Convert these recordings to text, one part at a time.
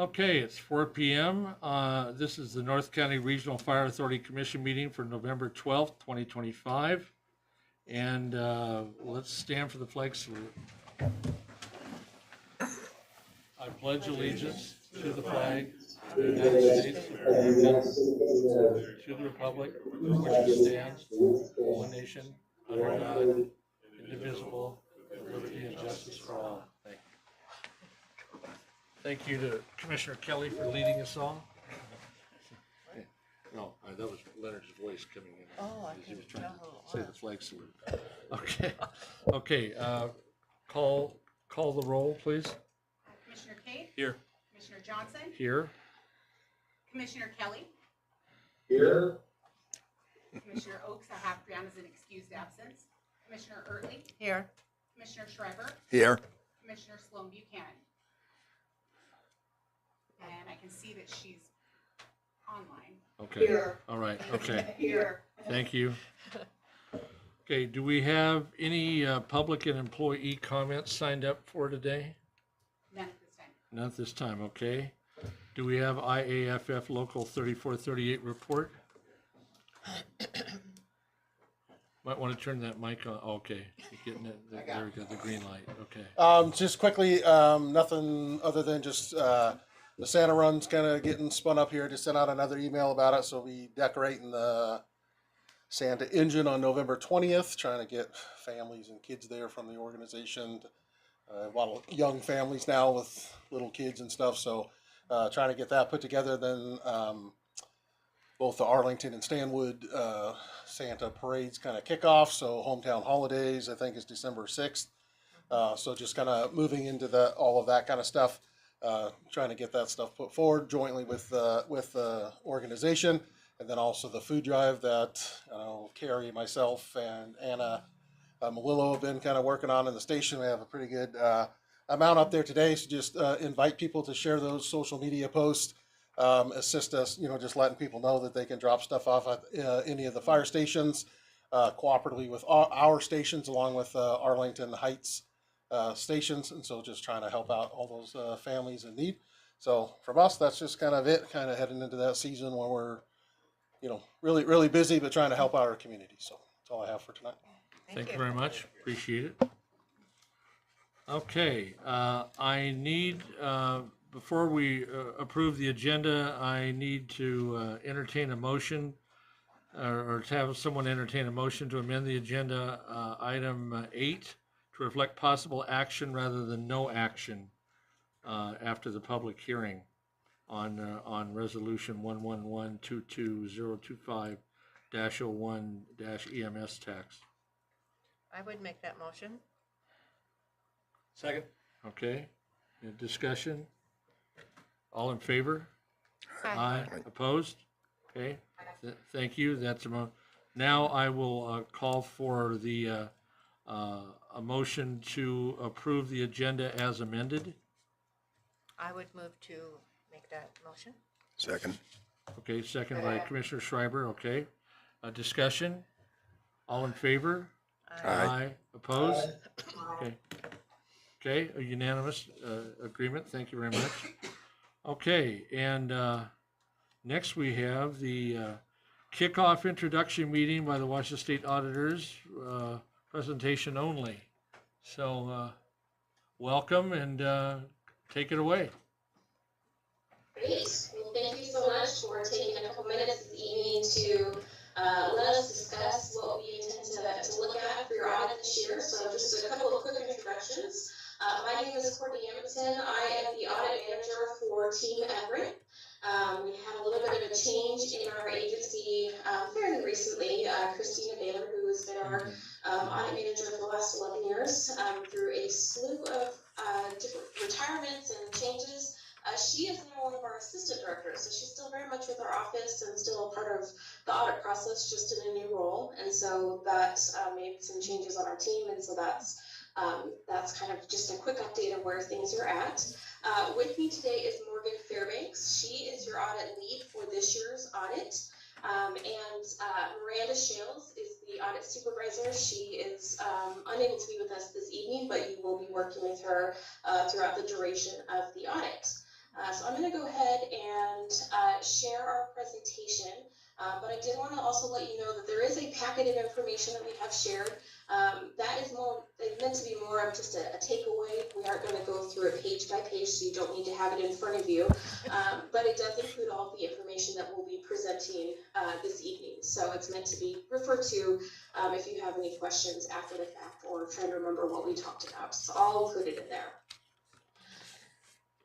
Okay, it's 4 p.m. This is the North County Regional Fire Authority Commission meeting for November 12th, 2025. And let's stand for the flag salute. I pledge allegiance to the flag of the United States of America, to the republic for which it stands, one nation, under God, indivisible, with liberty and justice for all. Thank you. Thank you to Commissioner Kelly for leading us all. No, that was Leonard's voice coming in. Oh, I as he was can trying to tell. say the flag salute. Okay, call the roll, please. Commissioner Cate? Here. Commissioner Johnson? Here. Commissioner Kelly? Here. Commissioner Oaks, I have down as an excused absence. Commissioner Ertley? Here. Commissioner Schreiber? Here. Commissioner Sloan Buchanan? And I can see that she's online. Okay. Here. All right. Okay. Here. Thank you. Okay, do we have any public and employee comments signed up for today? None at this time. None at this time, okay. Do we have IAFF Local 3438 report? Might want to turn that mic on. Okay, you're getting it. There we go, the green light. Okay. Just quickly, nothing other than just the Santa run's kind of getting spun up here. Just sent out another email about it. So we decorating the Santa engine on November 20th, trying to get families and kids there from the organization. A lot of young families now with little kids and stuff. So trying to get that put together. Then both the Arlington and Stanwood Santa parades kind of kick off. So hometown holidays, I think, is December 6th. So just kind of moving into all of that kind of stuff. Trying to get that stuff put forward jointly with the organization, and then also the food drive that Carrie, myself, and Anna Malillo have been kind of working on in the station. We have a pretty good amount up there today, so just invite people to share those social media posts, assist us, just letting people know that they can drop stuff off at any of the fire stations, cooperatively with our stations, along with Arlington Heights stations, and so just trying to help out all those families in need. So from us, that's just kind of it, kind of heading into that season when we're, really, really busy, but trying to help out our community. So that's all I have for tonight. Thank you very much. Appreciate it. Okay, I need, before we approve the agenda, I need to entertain a motion or to have someone entertain a motion to amend the agenda item 8 to reflect possible action rather than no action after the public hearing on resolution 111-22025-01-EMS tax. I would make that motion. Second. Okay. Any discussion? All in favor? Aye. Opposed? Okay. Thank you. That's now I will call for the a motion to approve the agenda as amended. I would move to make that motion. Second. Okay, second by Commissioner Schreiber. Okay. Discussion? All in favor? Aye. Opposed? Okay. Okay, a unanimous agreement. Thank you very much. Okay, and next we have the kickoff introduction meeting by the Washington State Auditors, presentation only. So welcome and take it away. Great. Well, thank you so much for taking a couple minutes this evening to let us discuss what we intend to look at for your audit this year. So just a couple of quick introductions. My name is Courtney Emerson. I am the audit manager for Team Everett. We had a little bit of a change in our agency fairly recently. Christina Baylor, who has been our audit manager for the last 11 years, through a slew of different retirements and changes, she is now one of our assistant directors. So she's still very much with our office and still a part of the audit process, just in a new role. And so that made some changes on our team, and so that's kind of just a quick update of where things are at. With me today is Morgan Fairbanks. She is your audit lead for this year's audit. And Miranda Shales is the audit supervisor. She is unable to be with us this evening, but you will be working with her throughout the duration of the audit. So I'm going to go ahead and share our presentation, but I did want to also let you know that there is a packet of information that we have shared. That is meant to be more of just a takeaway. We aren't going to go through it page by page, so you don't need to have it in front of you. But it does include all of the information that we'll be presenting this evening. So it's meant to be referred to if you have any questions after the fact or trying to remember what we talked about. It's all included in there.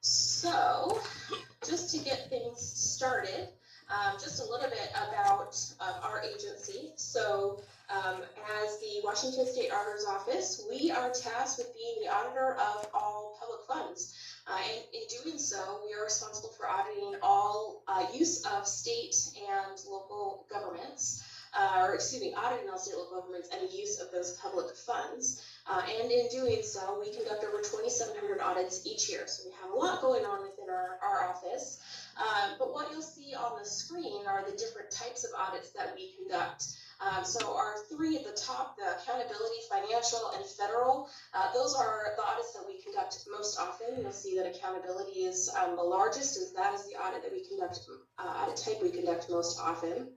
So, just to get things started, just a little bit about our agency. So, as the Washington State Auditor's Office, we are tasked with being the auditor of all public funds. And in doing so, we are responsible for auditing all use of state and local governments, auditing all state and local governments and the use of those public funds. And in doing so, we conduct over 2,700 audits each year. So we have a lot going on within our office. But what you'll see on the screen are the different types of audits that we conduct. So our three at the top, the accountability, financial, and federal, those are the audits that we conduct most often. You'll see that accountability is the largest, as that is the audit that we conduct, audit type we conduct most often.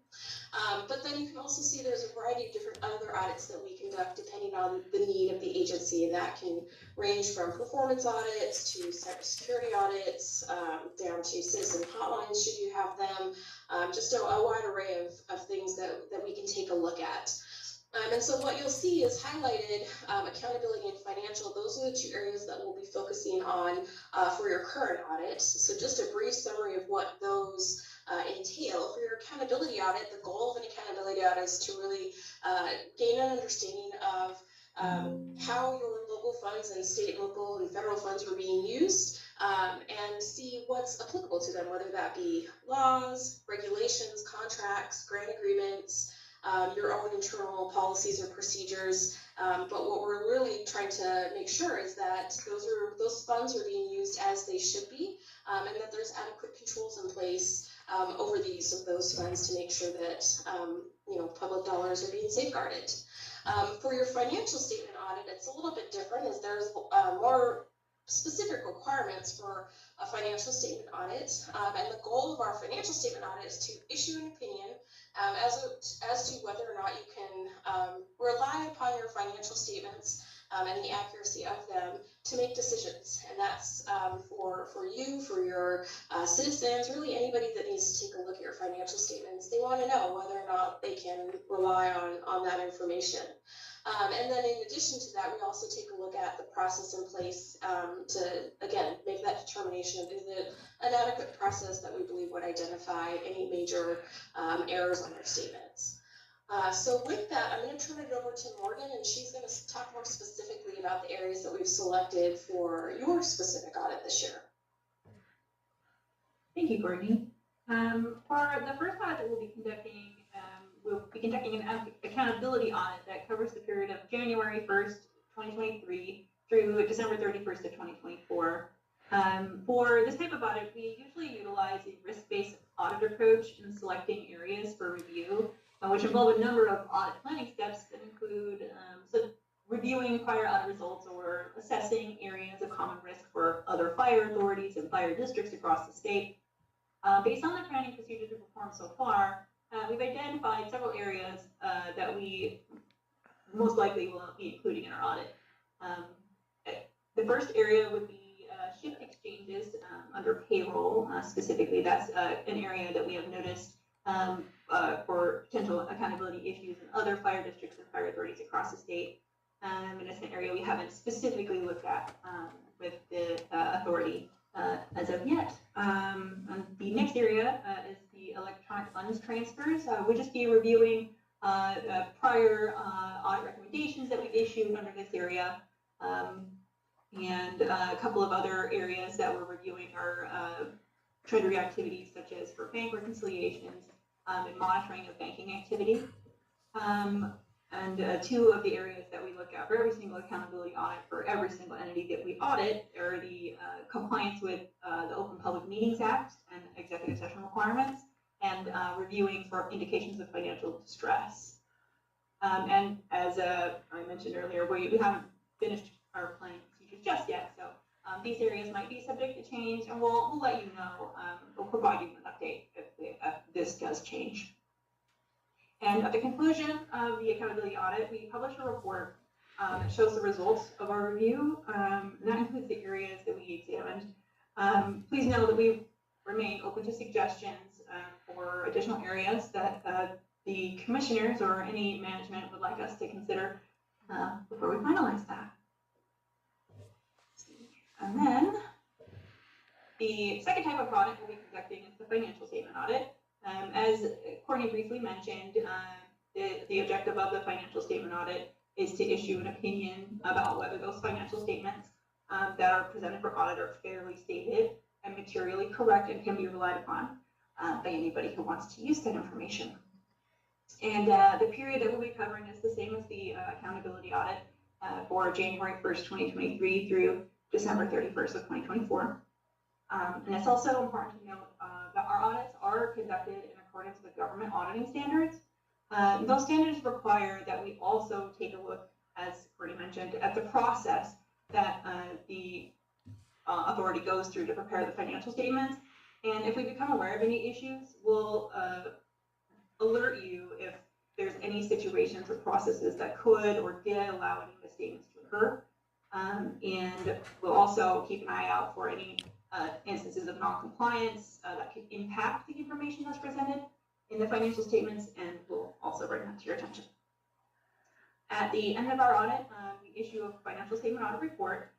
But then you can also see there's a variety of different other audits that we conduct depending on the need of the agency, and that can range from performance audits to cybersecurity audits, down to citizen hotlines should you have them, just a wide array of things that we can take a look at. And so what you'll see is highlighted accountability and financial. Those are the two areas that we'll be focusing on for your current audit. So just a brief summary of what those entail. For your accountability audit, the goal of an accountability audit is to really gain an understanding of how your local funds and state, local, and federal funds are being used, and see what's applicable to them, whether that be laws, regulations, contracts, grant agreements, your own internal policies or procedures. But what we're really trying to make sure is that those funds are being used as they should be, and that there's adequate controls in place over the use of those funds to make sure that public dollars are being safeguarded. For your financial statement audit, it's a little bit different, as there's more specific requirements for a financial statement audit, and the goal of our financial statement audit is to issue an opinion as to whether or not you can rely upon your financial statements and the accuracy of them to make decisions. And that's for you, for your citizens, really anybody that needs to take a look at your financial statements. They want to know whether or not they can rely on that information. And then in addition to that, we also take a look at the process in place to, again, make that determination of is it an adequate process that we believe would identify any major errors on their statements. So with that, I'm going to turn it over to Morgan, and she's going to talk more specifically about the areas that we've selected for your specific audit this year. Thank you, Courtney. For the first audit that we'll be conducting an accountability audit that covers the period of January 1st, 2023 through December 31st of 2024. For this type of audit, we usually utilize a risk-based audit approach in selecting areas for review, which involve a number of audit planning steps that include reviewing prior audit results or assessing areas of common risk for other fire authorities and fire districts across the state. Based on the planning procedures we've performed so far, we've identified several areas that we most likely will be including in our audit. The first area would be shift exchanges under payroll. Specifically, that's an area that we have noticed for potential accountability issues in other fire districts and fire authorities across the state. And it's an area we haven't specifically looked at with the authority as of yet. And the next area is the electronic funds transfers. We'll just be reviewing prior audit recommendations that we've issued under this area. And a couple of other areas that we're reviewing are treasury activities such as for bank reconciliations and monitoring of banking activity. And two of the areas that we look at for every single accountability audit for every single entity that we audit are the compliance with the Open Public Meetings Act and executive session requirements, and reviewing for indications of financial distress. And as I mentioned earlier, we haven't finished our planning procedures just yet, so These areas might be subject to change, and we'll let you know. We'll provide you with an update if this does change. And at the conclusion of the accountability audit, we publish a report that shows the results of our review, and that includes the areas that we examined. Please know that we remain open to suggestions for additional areas that the commissioners or any management would like us to consider before we finalize that. And then the second type of audit we'll be conducting is the financial statement audit. As Courtney briefly mentioned, the objective of the financial statement audit is to issue an opinion about whether those financial statements that are presented for audit are fairly stated and materially correct and can be relied upon by anybody who wants to use that information. And the period that we'll be covering is the same as the accountability audit for January 1st, 2023 through December 31st of 2024. And it's also important to note that our audits are conducted in accordance with government auditing standards. Those standards require that we also take a look, as Courtney mentioned, at the process that the authority goes through to prepare the financial statements. And if we become aware of any issues, we'll alert you if there's any situations or processes that could or did allow any misstatements to occur. And we'll also keep an eye out for any instances of non-compliance that could impact the information that's presented in the financial statements, and we'll also bring that to your attention. At the end of our audit, we issue a financial statement audit report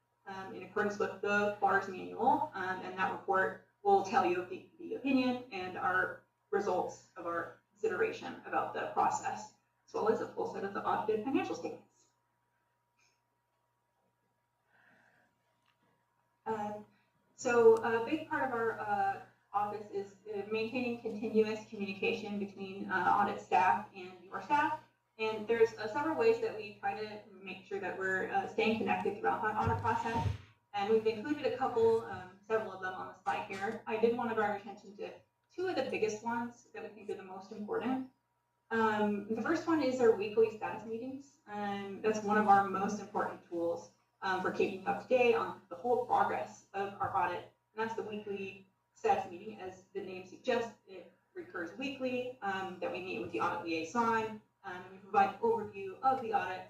in accordance with the FAR's manual, and that report will tell you the opinion and our results of our consideration about the process, as well as a full set of the audited financial statements. So a big part of our office is maintaining continuous communication between audit staff and your staff. And there's several ways that we try to make sure that we're staying connected throughout that audit process. And we've included a couple, several of them on the slide here. I did want to draw your attention to two of the biggest ones that we think are the most important. The first one is our weekly status meetings. That's one of our most important tools for keeping up to date on the whole progress of our audit. And that's the weekly status meeting. As the name suggests, it recurs weekly, that we meet with the audit liaison, and we provide an overview of the audit.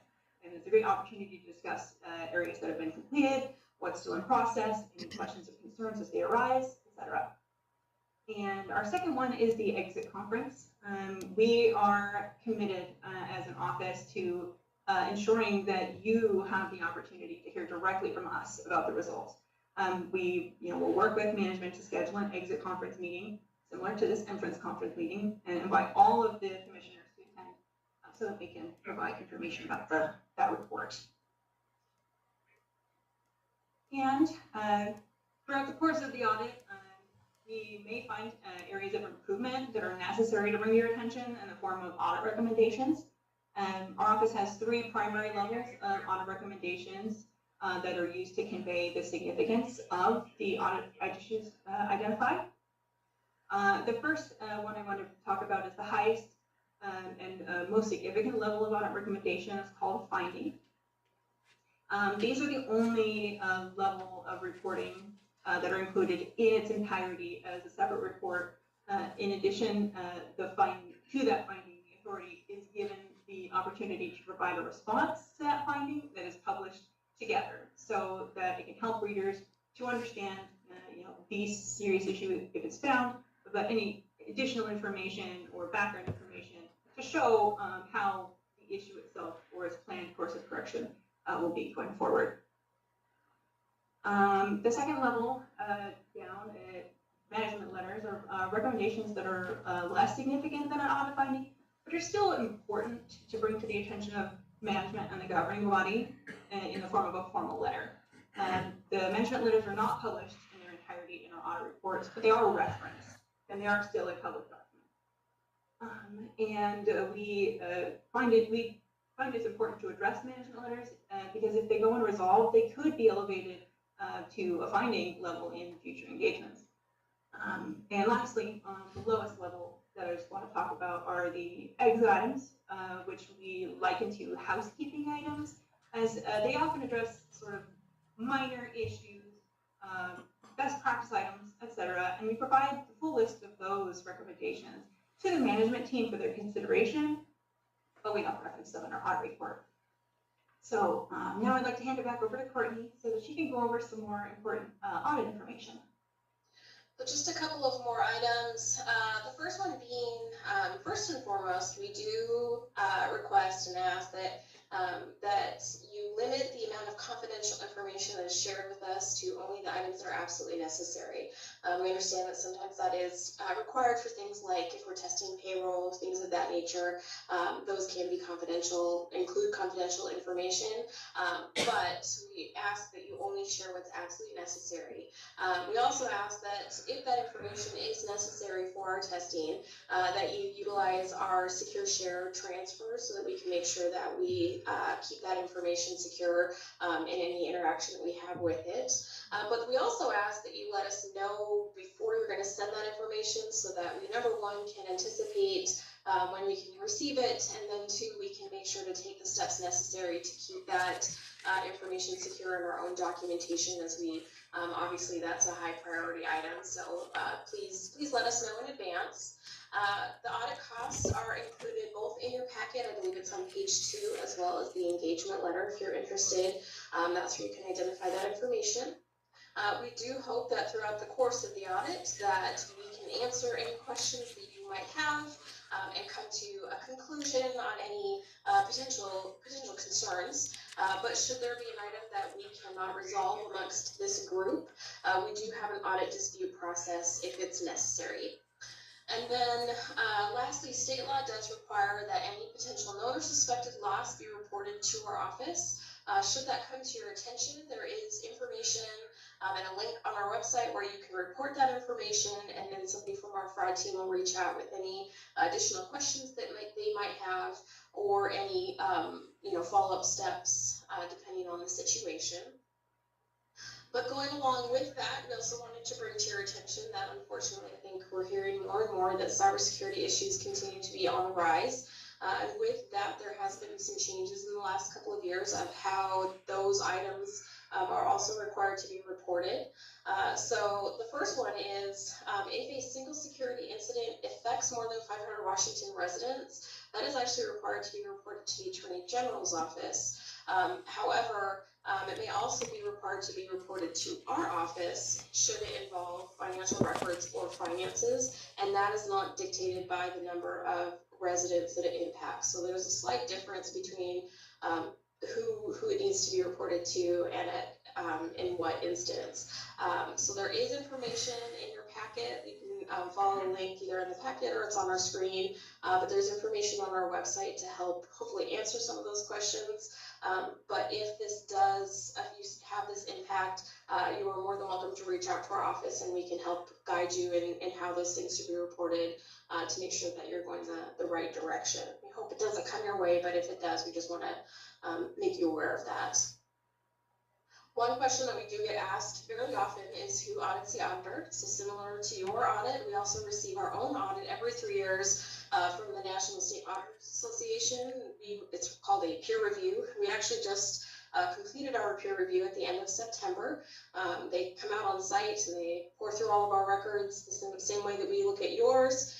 And it's a great opportunity to discuss areas that have been completed, what's still in process, any questions or concerns as they arise, etc. And our second one is the exit conference. We are committed as an office to ensuring that you have the opportunity to hear directly from us about the results. We will work with management to schedule an exit conference meeting similar to this entrance conference meeting and invite all of the commissioners to attend so that we can provide information about that report. And throughout the course of the audit, we may find areas of improvement that are necessary to bring to your attention in the form of audit recommendations. Our office has three primary levels of audit recommendations that are used to convey the significance of the audit issues identified. The first one I want to talk about is the highest and most significant level of audit recommendation. Is called finding. These are the only level of reporting that are included in its entirety as a separate report. In addition, to that finding, the authority is given the opportunity to provide a response to that finding that is published together, so that it can help readers to understand, the serious issue if it's found, but any additional information or background information to show how the issue itself or its planned course of correction will be going forward. The second level down, management letters are recommendations that are less significant than an audit finding, but are still important to bring to the attention of management and the governing body in the form of a formal letter. The management letters are not published in their entirety in our audit reports, but they are referenced, and they are still a public document. We find it's important to address management letters because if they go unresolved, they could be elevated to a finding level in future engagements. And lastly, the lowest level that I just want to talk about are the exit items, which we liken to housekeeping items, as they often address sort of minor issues best practice items, etc. And we provide the full list of those recommendations to the management team for their consideration, but we don't reference them in our audit report. So now I'd like to hand it back over to Courtney so that she can go over some more important audit information. So just a couple of more items. The first one being, first and foremost, we do request and ask that that you limit the amount of confidential information that is shared with us to only the items that are absolutely necessary. We understand that sometimes that is required for things like if we're testing payroll, things of that nature. Those can be confidential, include confidential information, but we ask that you only share what's absolutely necessary. We also ask that if that information is necessary for our testing, that you utilize our secure share transfer so that we can make sure that we keep that information secure in any interaction that we have with it. But we also ask that you let us know before you're going to send that information so that we, number one, can anticipate when we can receive it, and then two, we can make sure to take the steps necessary to keep that information secure in our own documentation, as we obviously that's a high priority item. So please let us know in advance. The audit costs are included both in your packet. I believe it's on page 2, as well as the engagement letter if you're interested. That's where you can identify that information. We do hope that throughout the course of the audit that we can answer any questions that you might have and come to a conclusion on any potential concerns. But should there be an item that we cannot resolve amongst this group, we do have an audit dispute process if it's necessary. And then lastly, state law does require that any potential known or suspected loss be reported to our office. Should that come to your attention, there is information and a link on our website where you can report that information, and then somebody from our fraud team will reach out with any additional questions that they might have, or any follow-up steps depending on the situation. But going along with that, we also wanted to bring to your attention that unfortunately I think we're hearing more and more that cybersecurity issues continue to be on the rise. And with that, there has been some changes in the last couple of years of how those items are also required to be reported. So the first one is if a single security incident affects more than 500 Washington residents, that is actually required to be reported to the Attorney General's office. However, it may also be required to be reported to our office should it involve financial records or finances, and that is not dictated by the number of residents that it impacts. So there's a slight difference between who it needs to be reported to and in what instance. So there is information in your packet. You can follow the link either in the packet or it's on our screen, but there's information on our website to help hopefully answer some of those questions. But if you have this impact, you are more than welcome to reach out to our office, and we can help guide you in how those things should be reported to make sure that you're going the right direction. We hope it doesn't come your way, but if it does, we just want to make you aware of that. One question that we do get asked fairly often is who audits the auditor. So similar to your audit, we also receive our own audit every 3 years from the National State Auditors Association. It's called a peer review. We actually just completed our peer review at the end of September. They come out on site and they pour through all of our records the same way that we look at yours,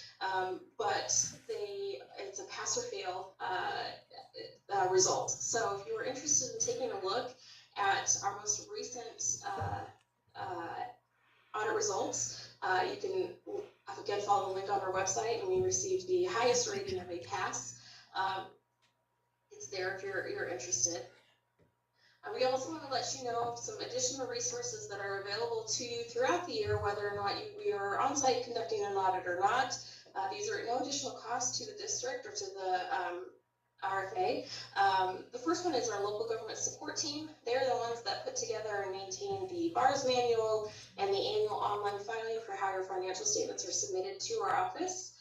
but it's a pass or fail result. So if you were interested in taking a look at our most recent audit results, you can again follow the link on our website, and we received the highest rating of a pass. It's there if you're interested. We also want to let you know of some additional resources that are available to you throughout the year, whether or not we are on site conducting an audit or not. These are at no additional cost to the district or to the RFA. The first one is our local government support team. They're the ones that put together and maintain the BARS manual and the annual online filing for how your financial statements are submitted to our office.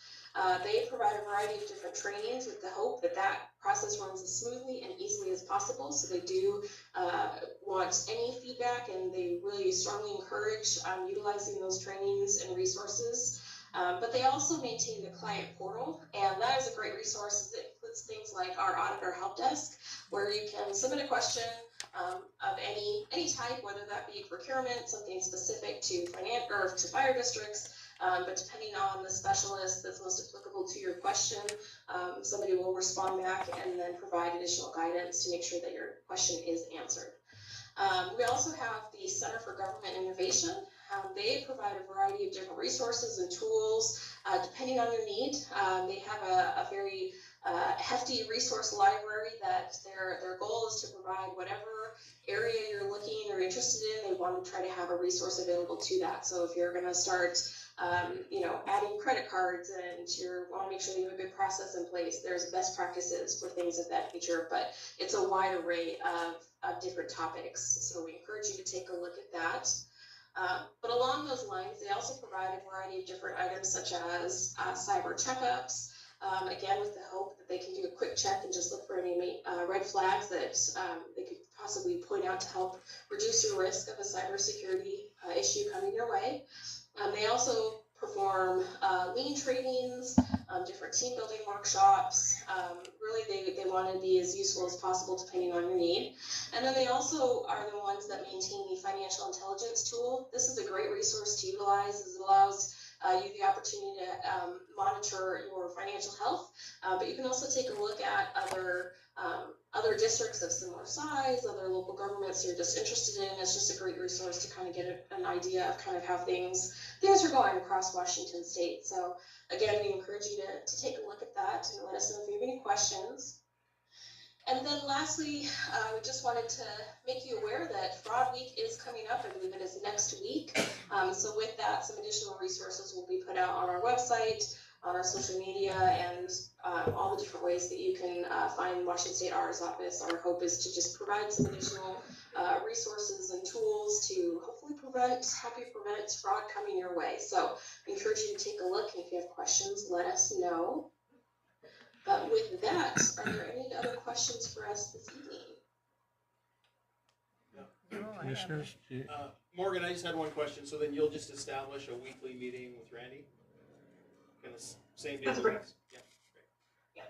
They provide a variety of different trainings with the hope that that process runs as smoothly and easily as possible. So they do want any feedback, and they really strongly encourage utilizing those trainings and resources. But they also maintain the client portal, and that is a great resource. It includes things like our auditor help desk, where you can submit a question, of any type, whether that be procurement, something specific to or to fire districts. But depending on the specialist that's most applicable to your question, somebody will respond back and then provide additional guidance to make sure that your question is answered. We also have the Center for Government Innovation. They provide a variety of different resources and tools depending on your need. They have a very hefty resource library that their goal is to provide whatever area you're looking or interested in. They want to try to have a resource available to that. So if you're going to start adding credit cards and you want to make sure that you have a good process in place, there's best practices for things of that nature, but it's a wide array of different topics. So we encourage you to take a look at that. But along those lines, they also provide a variety of different items such as cyber checkups, again with the hope that they can do a quick check and just look for any red flags that they could possibly point out to help reduce your risk of a cybersecurity issue coming your way. They also perform lean trainings, different team building workshops. Really, they want to be as useful as possible depending on your need. And then they also are the ones that maintain the financial intelligence tool. This is a great resource to utilize as it allows you the opportunity to monitor your financial health, but you can also take a look at other districts of similar size, other local governments you're just interested in. It's just a great resource to kind of get an idea of kind of how things are going across Washington State. So again, we encourage you to take a look at that and let us know if you have any questions. And then lastly, we just wanted to make you aware that Fraud Week is coming up. I believe it is next week. So with that, some additional resources will be put out on our website, on our social media, and all the different ways that you can find Washington State RR's office. Our hope is to just provide some additional resources and tools to hopefully help you prevent fraud coming your way. So I encourage you to take a look, and if you have questions, let us know. But with that, are there any other questions for us this evening? Commissioners? Morgan, I just had one question. So then you'll just establish a weekly meeting with Randy? Kind of same day? That's great. Yeah, great. Yeah.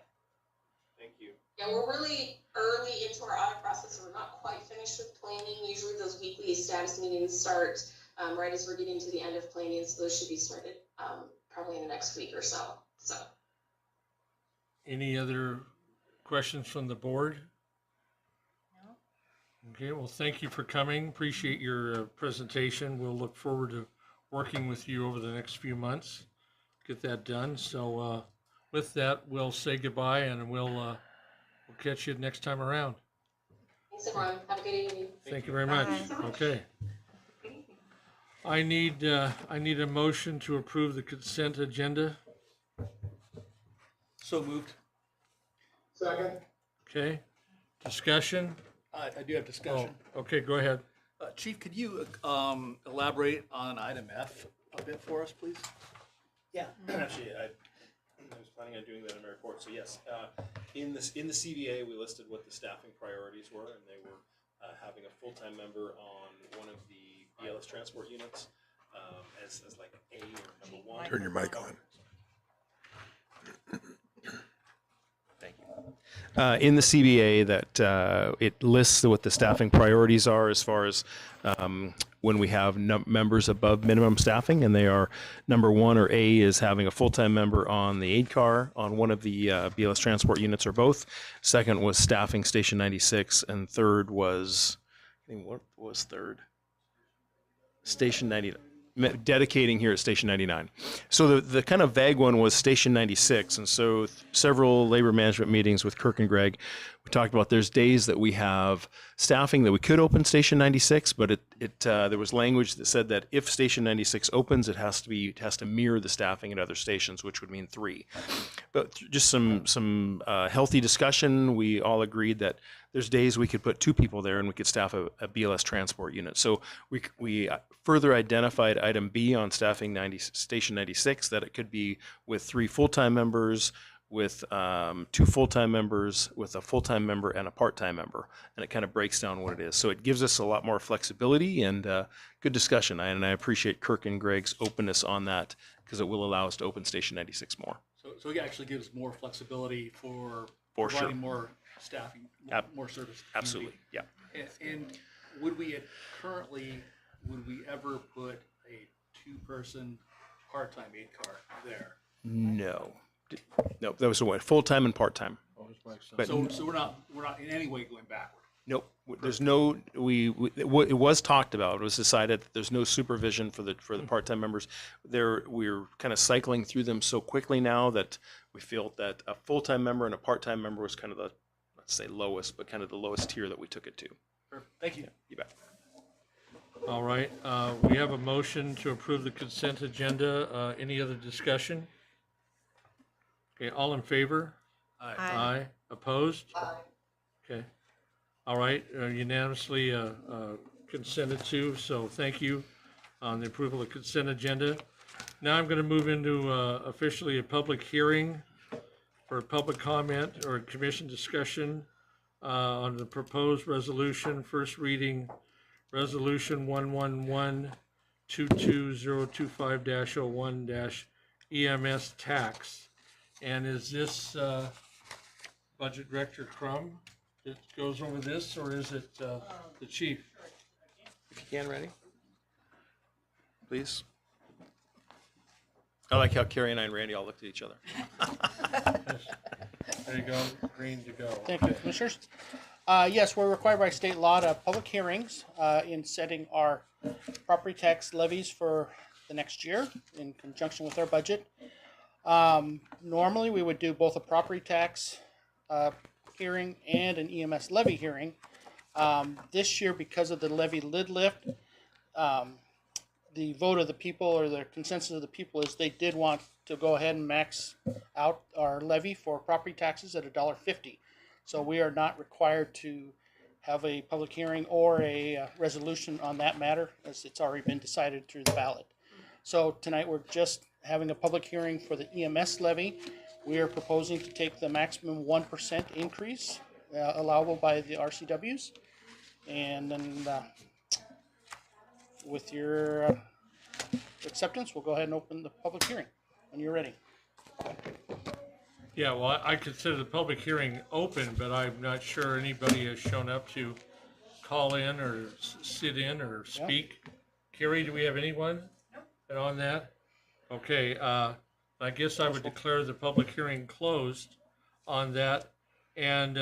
Thank you. Yeah, we're really early into our audit process, so we're not quite finished with planning. Usually those weekly status meetings start right as we're getting to the end of planning, so those should be started probably in the next week or so. Any other questions from the board? No? Okay, well, thank you for coming. Appreciate your presentation. We'll look forward to working with you over the next few months. Get that done. So with that, we'll say goodbye, and we'll catch you next time around. Thanks, everyone. Have a good evening. Thank you very much. Bye. Okay. I need a motion to approve the consent agenda. So moved. Second. Okay. Discussion? I do have discussion. Oh, okay, go ahead. Chief, could you elaborate on item F a bit for us, please? Yeah, actually, I was planning on doing that in my report. So yes, in the CBA, we listed what the staffing priorities were, and they were having a full-time member on one of the BLS transport units as like A or number one. Turn your mic on. Thank you. In the CBA, that it lists what the staffing priorities are as far as when we have members above minimum staffing, and they are number one, or A, is having a full-time member on the aid car on one of the BLS transport units or both. Second was staffing Station 96, and third was, I think, what was third? Station 99. Dedicating here at Station 99. So the kind of vague one was Station 96, and so several labor management meetings with Kirk and Greg, we talked about there's days that we have staffing that we could open Station 96, but there was language that said that if Station 96 opens, it has to mirror the staffing at other stations, which would mean 3. But just some healthy discussion. We all agreed that there's days we could put 2 people there and we could staff a BLS transport unit. So we further identified item B on staffing Station 96, that it could be with 3 full-time members, with 2 full-time members, with a full-time member and a part-time member, and it kind of breaks down what it is. So it gives us a lot more flexibility and good discussion. And I appreciate Kirk and Greg's openness on that, because it will allow us to open Station 96 more. So it actually gives more flexibility for For sure. providing more staffing, more service. to the Absolutely. Yeah. community. And would we ever put a two-person part-time aid car there? No. No, that was the one, full-time and part-time. But So we're not in any way going backward. nope, there's no, it was talked about, it was decided that there's no supervision for the part-time members. We're kind of cycling through them so quickly now that we feel that a full-time member and a part-time member was kind of the, let's say lowest, but kind of the lowest tier that we took it to. Perfect. Thank you. Yeah, you bet. All right, we have a motion to approve the consent agenda. Any other discussion? Okay, all in favor? Aye. Opposed? Okay. All right, unanimously consented to, so thank you on the approval of consent agenda. Now I'm going to move into officially a public hearing for public comment or commission discussion on the proposed resolution, first reading, Resolution 111-22025-01-EMS tax. And is this Budget Director Crum that goes over this, or is it the chief? If you can, Randy, please. I like how Carrie and Randy all looked at each other. There you go, green to go. Thank you, Commissioners. Yes, we're required by state law to have public hearings in setting our property tax levies for the next year in conjunction with our budget. Normally, we would do both a property tax hearing and an EMS levy hearing. This year, because of the levy lid lift, the vote of the people or the consensus of the people is they did want to go ahead and max out our levy for property taxes at $1.50. So we are not required to have a public hearing or a resolution on that matter, as it's already been decided through the ballot. So tonight we're just having a public hearing for the EMS levy. We are proposing to take the maximum 1% increase allowable by the RCWs. And then with your acceptance, we'll go ahead and open the public hearing when you're ready. Yeah, well, I consider the public hearing open, but I'm not sure anybody has shown up to call in or sit in or speak. Carrie, do we have anyone on that? Okay, I guess I would declare the public hearing closed on that. And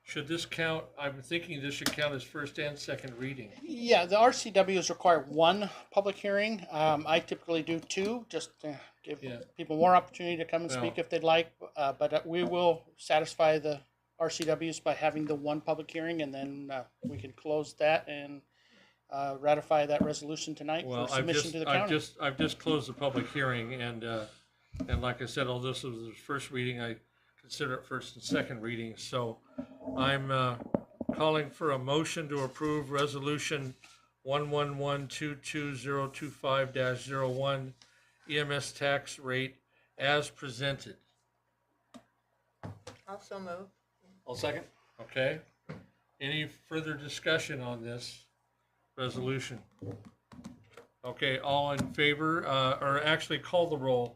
should this count, I'm thinking this should count as first and second reading. Yeah, the RCWs require one public hearing. I typically do two, just to give people more opportunity to come and speak if they'd like. But we will satisfy the RCWs by having the one public hearing, and then we can close that and ratify that resolution tonight for submission to the county. I've just closed the public hearing, and like I said, although this was the first reading, I consider it first and second reading. So I'm calling for a motion to approve resolution 111-22025-01 EMS tax rate as presented. Also move. I'll second. Okay. Any further discussion on this resolution? Okay, all in favor, or actually call the roll.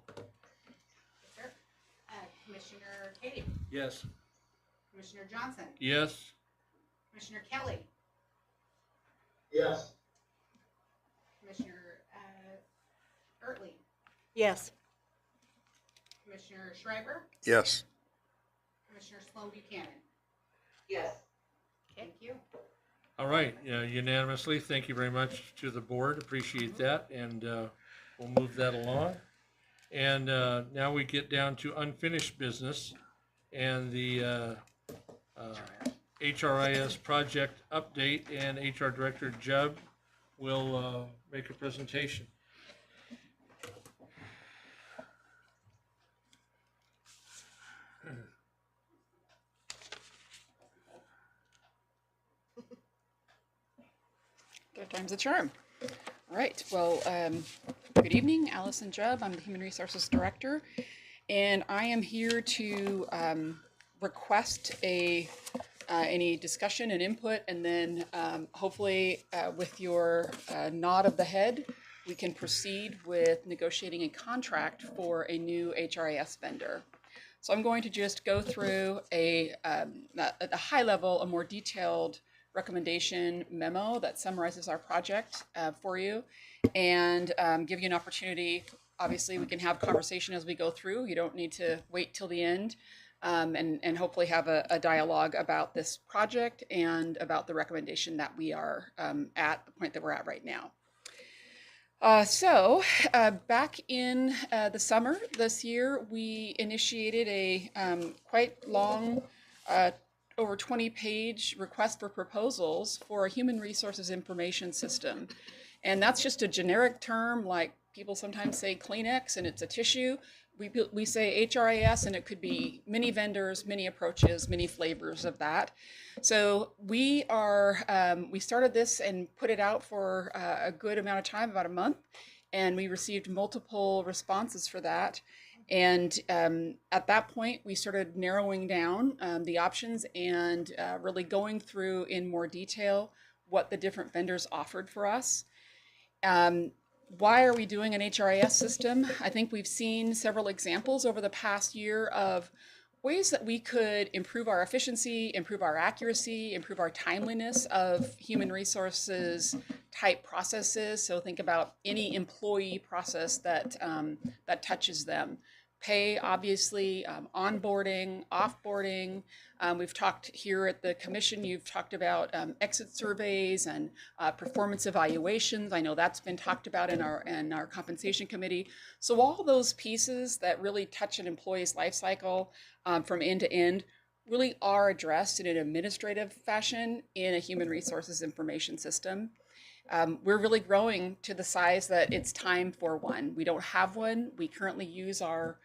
Sir, Commissioner Katie, Yes. Commissioner Johnson, Yes? Commissioner Kelly, Yes. Commissioner Ertley, Yes. Commissioner Schreiber, Yes. Commissioner Sloan Buchanan. Yes. Thank you. All right, unanimously, thank you very much to the board, appreciate that, and we'll move that along. And now we get down to unfinished business, and the HRIS project update, and HR Director Jubb will make a presentation. Third time's a charm. All right, well, good evening, Allison Jubb. I'm the Human Resources Director, and I am here to request any discussion and input, and then hopefully with your nod of the head, we can proceed with negotiating a contract for a new HRIS vendor. So I'm going to just go through at a high level, a more detailed recommendation memo that summarizes our project for you, and give you an opportunity. Obviously, we can have conversation as we go through. You don't need to wait till the end, and hopefully have a dialogue about this project and about the recommendation that we are at the point that we're at right now. Back in the summer this year, we initiated a quite long, over 20-page request for proposals for a human resources information system. And that's just a generic term, like people sometimes say Kleenex and it's a tissue. We say HRIS, and it could be many vendors, many approaches, many flavors of that. So we started this and put it out for a good amount of time, about a month, and we received multiple responses for that. And at that point, we started narrowing down the options and really going through in more detail what the different vendors offered for us. Why are we doing an HRIS system? I think we've seen several examples over the past year of ways that we could improve our efficiency, improve our accuracy, improve our timeliness of human resources type processes. So think about any employee process that touches them. Pay, obviously, onboarding, offboarding. We've talked here at the commission, you've talked about exit surveys and performance evaluations. I know that's been talked about in our compensation committee. So all those pieces that really touch an employee's life cycle from end to end really are addressed in an administrative fashion in a human resources information system. We're really growing to the size that it's time for one. We don't have one. We currently use our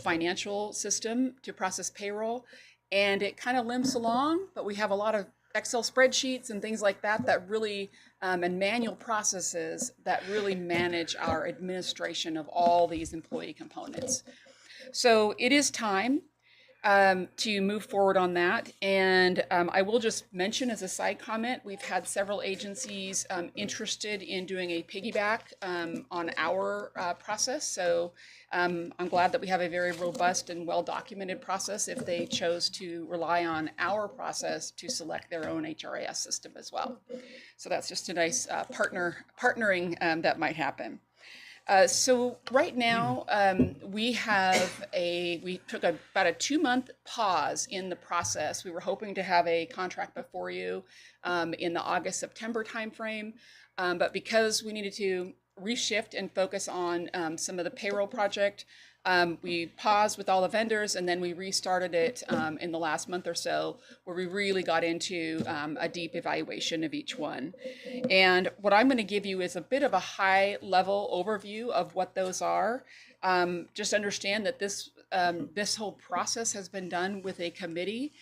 financial system to process payroll, and it kind of limps along, but we have a lot of Excel spreadsheets and things like that that really, and manual processes that really manage our administration of all these employee components. So it is time to move forward on that. And I will just mention as a side comment, we've had several agencies interested in doing a piggyback on our process. So I'm glad that we have a very robust and well-documented process if they chose to rely on our process to select their own HRIS system as well. So that's just a nice partnering that might happen. So right now, we took about a 2-month pause in the process. We were hoping to have a contract before you in the August-September timeframe, but because we needed to reshift and focus on some of the payroll project, we paused with all the vendors, and then we restarted it in the last month or so, where we really got into a deep evaluation of each one. And what I'm going to give you is a bit of a high-level overview of what those are. Just understand that this whole process has been done with a committee.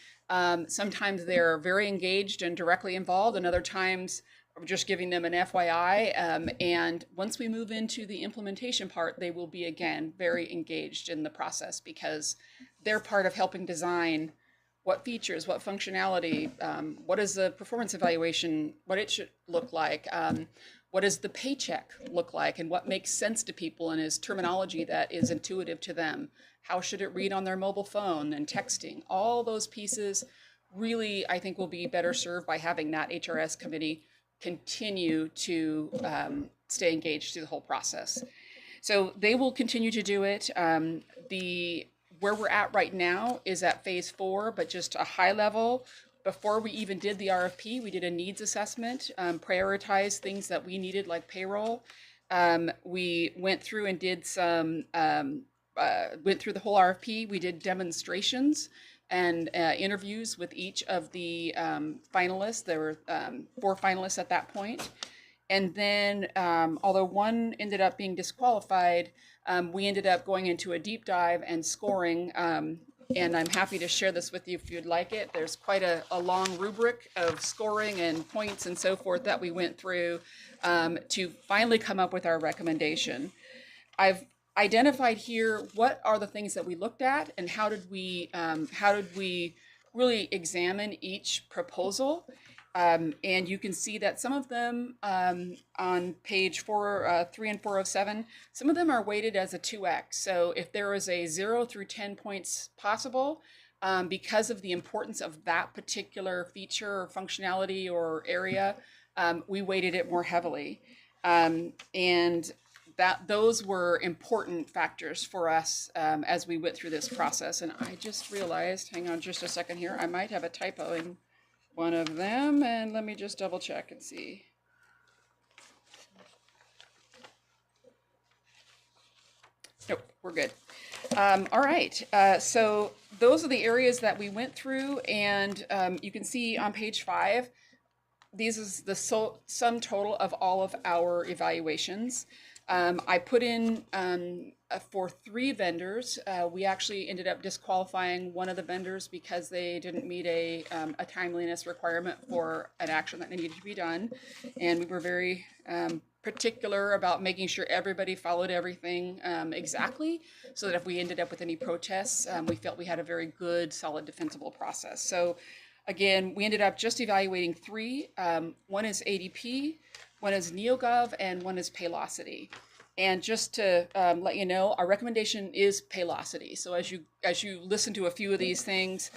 Sometimes they're very engaged and directly involved, and other times we're just giving them an FYI, and once we move into the implementation part, they will be, again, very engaged in the process because they're part of helping design what features, what functionality, what is the performance evaluation, what it should look like, what does the paycheck look like, and what makes sense to people and is terminology that is intuitive to them. How should it read on their mobile phone and texting? All those pieces really, I think, will be better served by having that HRS committee continue to stay engaged through the whole process. So they will continue to do it. Where we're at right now is at phase 4, but just a high level. Before we even did the RFP, we did a needs assessment, prioritized things that we needed like payroll. We went through and did went through the whole RFP. We did demonstrations and interviews with each of the finalists. There were 4 finalists at that point. And then, although one ended up being disqualified, we ended up going into a deep dive and scoring. And I'm happy to share this with you if you'd like it. There's quite a long rubric of scoring and points and so forth that we went through to finally come up with our recommendation. I've identified here what are the things that we looked at and how did we really examine each proposal. And you can see that some of them on page 3 and 407, some of them are weighted as a 2x. So if there is a 0 through 10 points possible, because of the importance of that particular feature or functionality or area, we weighted it more heavily. And those were important factors for us as we went through this process. And I just realized, hang on just a second here, I might have a typo in one of them, and let me just double check and see. Nope, we're good. All right, so those are the areas that we went through, and you can see on page 5, these is the sum total of all of our evaluations. I put in for 3 vendors. We actually ended up disqualifying one of the vendors because they didn't meet a timeliness requirement for an action that needed to be done. And we were very particular about making sure everybody followed everything exactly, so that if we ended up with any protests, we felt we had a very good, solid, defensible process. So again, we ended up just evaluating 3. One is ADP, one is NeoGov, and one is Paylocity. And just to let you know, our recommendation is Paylocity. So as you listen to a few of these things,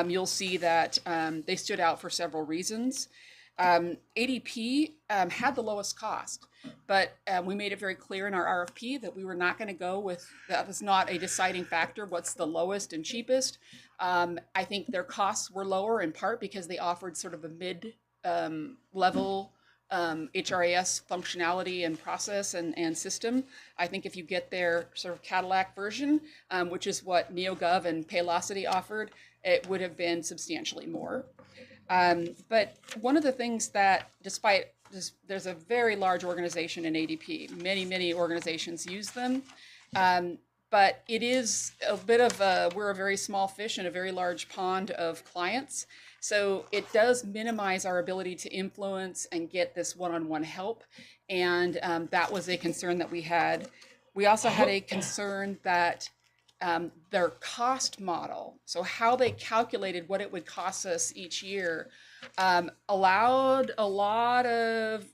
you'll see that they stood out for several reasons. ADP had the lowest cost, but we made it very clear in our RFP that we were not going to go with, that was not a deciding factor, what's the lowest and cheapest. I think their costs were lower in part because they offered sort of a mid-level HRIS functionality and process and system. I think if you get their sort of Cadillac version, which is what NeoGov and Paylocity offered, it would have been substantially more. But one of the things that, despite this, there's a very large organization in ADP, many organizations use them, but it is a bit of we're a very small fish in a very large pond of clients. So it does minimize our ability to influence and get this one-on-one help. And that was a concern that we had. We also had a concern that their cost model, so how they calculated what it would cost us each year, allowed a lot of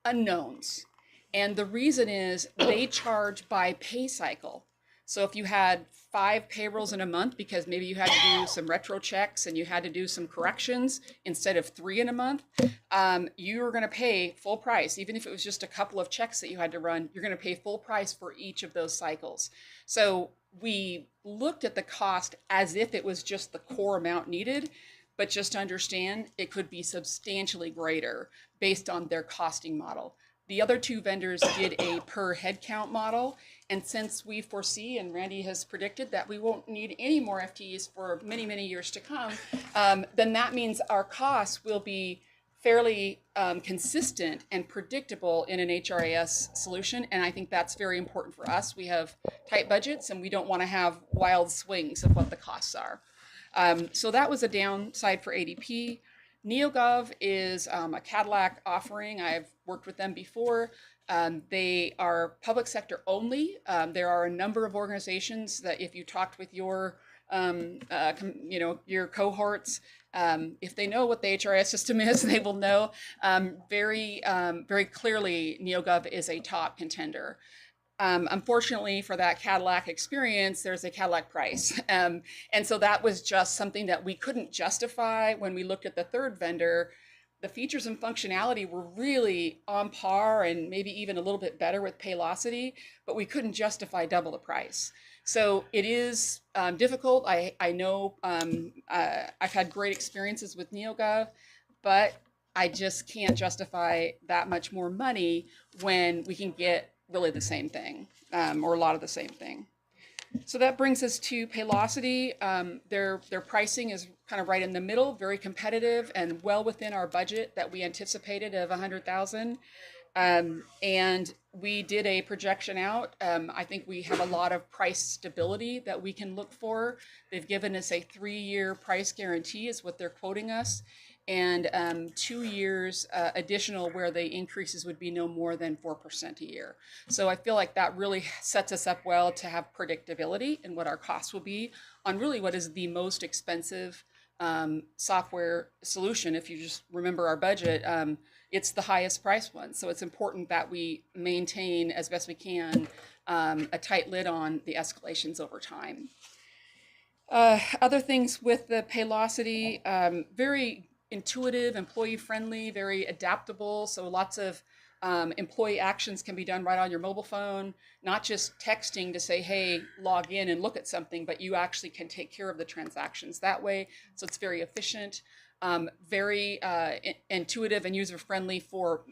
unknowns. And the reason is they charge by pay cycle. So if you had 5 payrolls in a month, because maybe you had to do some retro checks and you had to do some corrections instead of 3 in a month, you were going to pay full price. Even if it was just a couple of checks that you had to run, you're going to pay full price for each of those cycles. So we looked at the cost as if it was just the core amount needed, but just to understand, it could be substantially greater based on their costing model. The other 2 vendors did a per head count model. And since we foresee, and Randy has predicted, that we won't need any more FTEs for many years to come, then that means our costs will be fairly consistent and predictable in an HRIS solution. And I think that's very important for us. We have tight budgets and we don't want to have wild swings of what the costs are. So that was a downside for ADP. NeoGov is a Cadillac offering. I've worked with them before. They are public sector only. There are a number of organizations that, if you talked with your, your cohorts, if they know what the HRIS system is, they will know very clearly NeoGov is a top contender. Unfortunately for that Cadillac experience, there's a Cadillac price. And so that was just something that we couldn't justify when we looked at the third vendor. The features and functionality were really on par and maybe even a little bit better with Paylocity, but we couldn't justify double the price. So it is difficult. I know I've had great experiences with NeoGov, but I just can't justify that much more money when we can get really the same thing, or a lot of the same thing. So that brings us to Paylocity. Their pricing is kind of right in the middle, very competitive and well within our budget that we anticipated of $100,000. And we did a projection out. I think we have a lot of price stability that we can look for. They've given us a 3-year price guarantee is what they're quoting us, and 2 years additional where the increases would be no more than 4% a year. So I feel like that really sets us up well to have predictability in what our costs will be on really what is the most expensive software solution. If you just remember our budget, it's the highest priced one. So it's important that we maintain as best we can a tight lid on the escalations over time. Other things with the Paylocity, very intuitive, employee friendly, very adaptable. So lots of employee actions can be done right on your mobile phone, not just texting to say, hey, log in and look at something, but you actually can take care of the transactions that way. So it's very efficient, very intuitive and user friendly for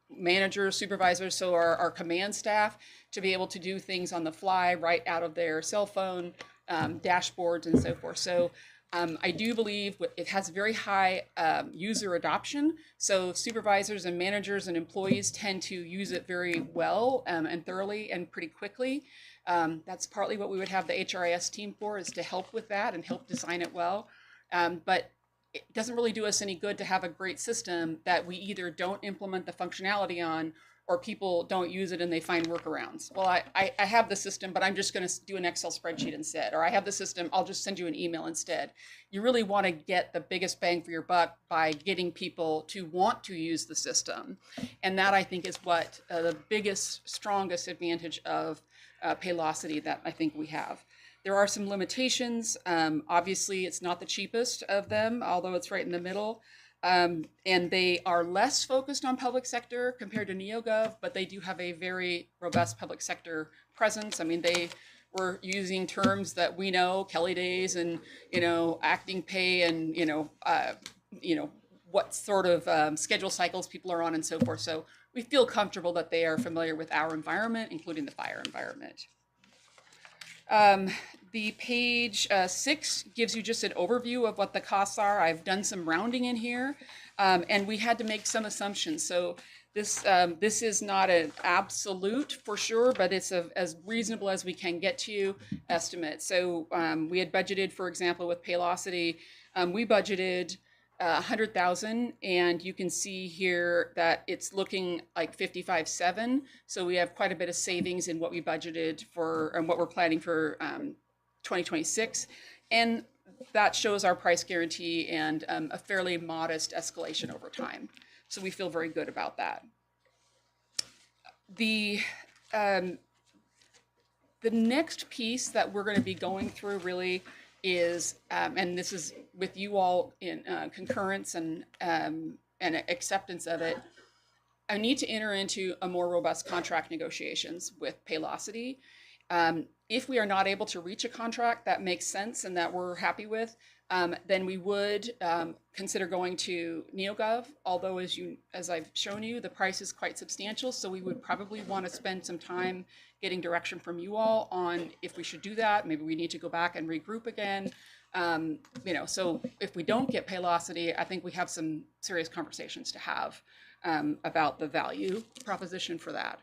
managers, supervisors, so our command staff to be able to do things on the fly right out of their cell phone, dashboards and so forth. So I do believe it has very high user adoption. So supervisors and managers and employees tend to use it very well and thoroughly and pretty quickly. That's partly what we would have the HRIS team for, is to help with that and help design it well. But it doesn't really do us any good to have a great system that we either don't implement the functionality on, or people don't use it and they find workarounds. Well, I have the system, but I'm just going to do an Excel spreadsheet instead. Or I have the system, I'll just send you an email instead. You really want to get the biggest bang for your buck by getting people to want to use the system. And that, I think, is what the biggest, strongest advantage of Paylocity that I think we have. There are some limitations. Obviously, it's not the cheapest of them, although it's right in the middle. And they are less focused on public sector compared to NeoGov, but they do have a very robust public sector presence. I mean, they were using terms that we know, Kelly days and, acting pay and, what sort of schedule cycles people are on and so forth. So we feel comfortable that they are familiar with our environment, including the fire environment. The page 6 gives you just an overview of what the costs are. I've done some rounding in here, and we had to make some assumptions. So this is not an absolute for sure, but it's as reasonable as we can get to estimate. So we had budgeted, for example, with Paylocity, we budgeted 100,000, and you can see here that it's looking like 55.7. So we have quite a bit of savings in what we budgeted for and what we're planning for 2026, and that shows our price guarantee and a fairly modest escalation over time. So we feel very good about that. The next piece that we're going to be going through really is, and this is with you all in concurrence and acceptance of it, I need to enter into a more robust contract negotiations with Paylocity. If we are not able to reach a contract that makes sense and that we're happy with, then we would consider going to NeoGov, although as I've shown you, the price is quite substantial, so we would probably want to spend some time getting direction from you all on if we should do that. Maybe we need to go back and regroup again. So if we don't get Paylocity, I think we have some serious conversations to have about the value proposition for that.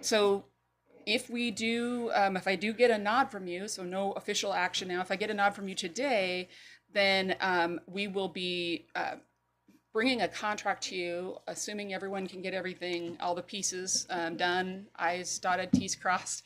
So if we do, if I do get a nod from you, so no official action now, if I get a nod from you today, then we will be bringing a contract to you, assuming everyone can get everything, all the pieces done, I's dotted, T's crossed,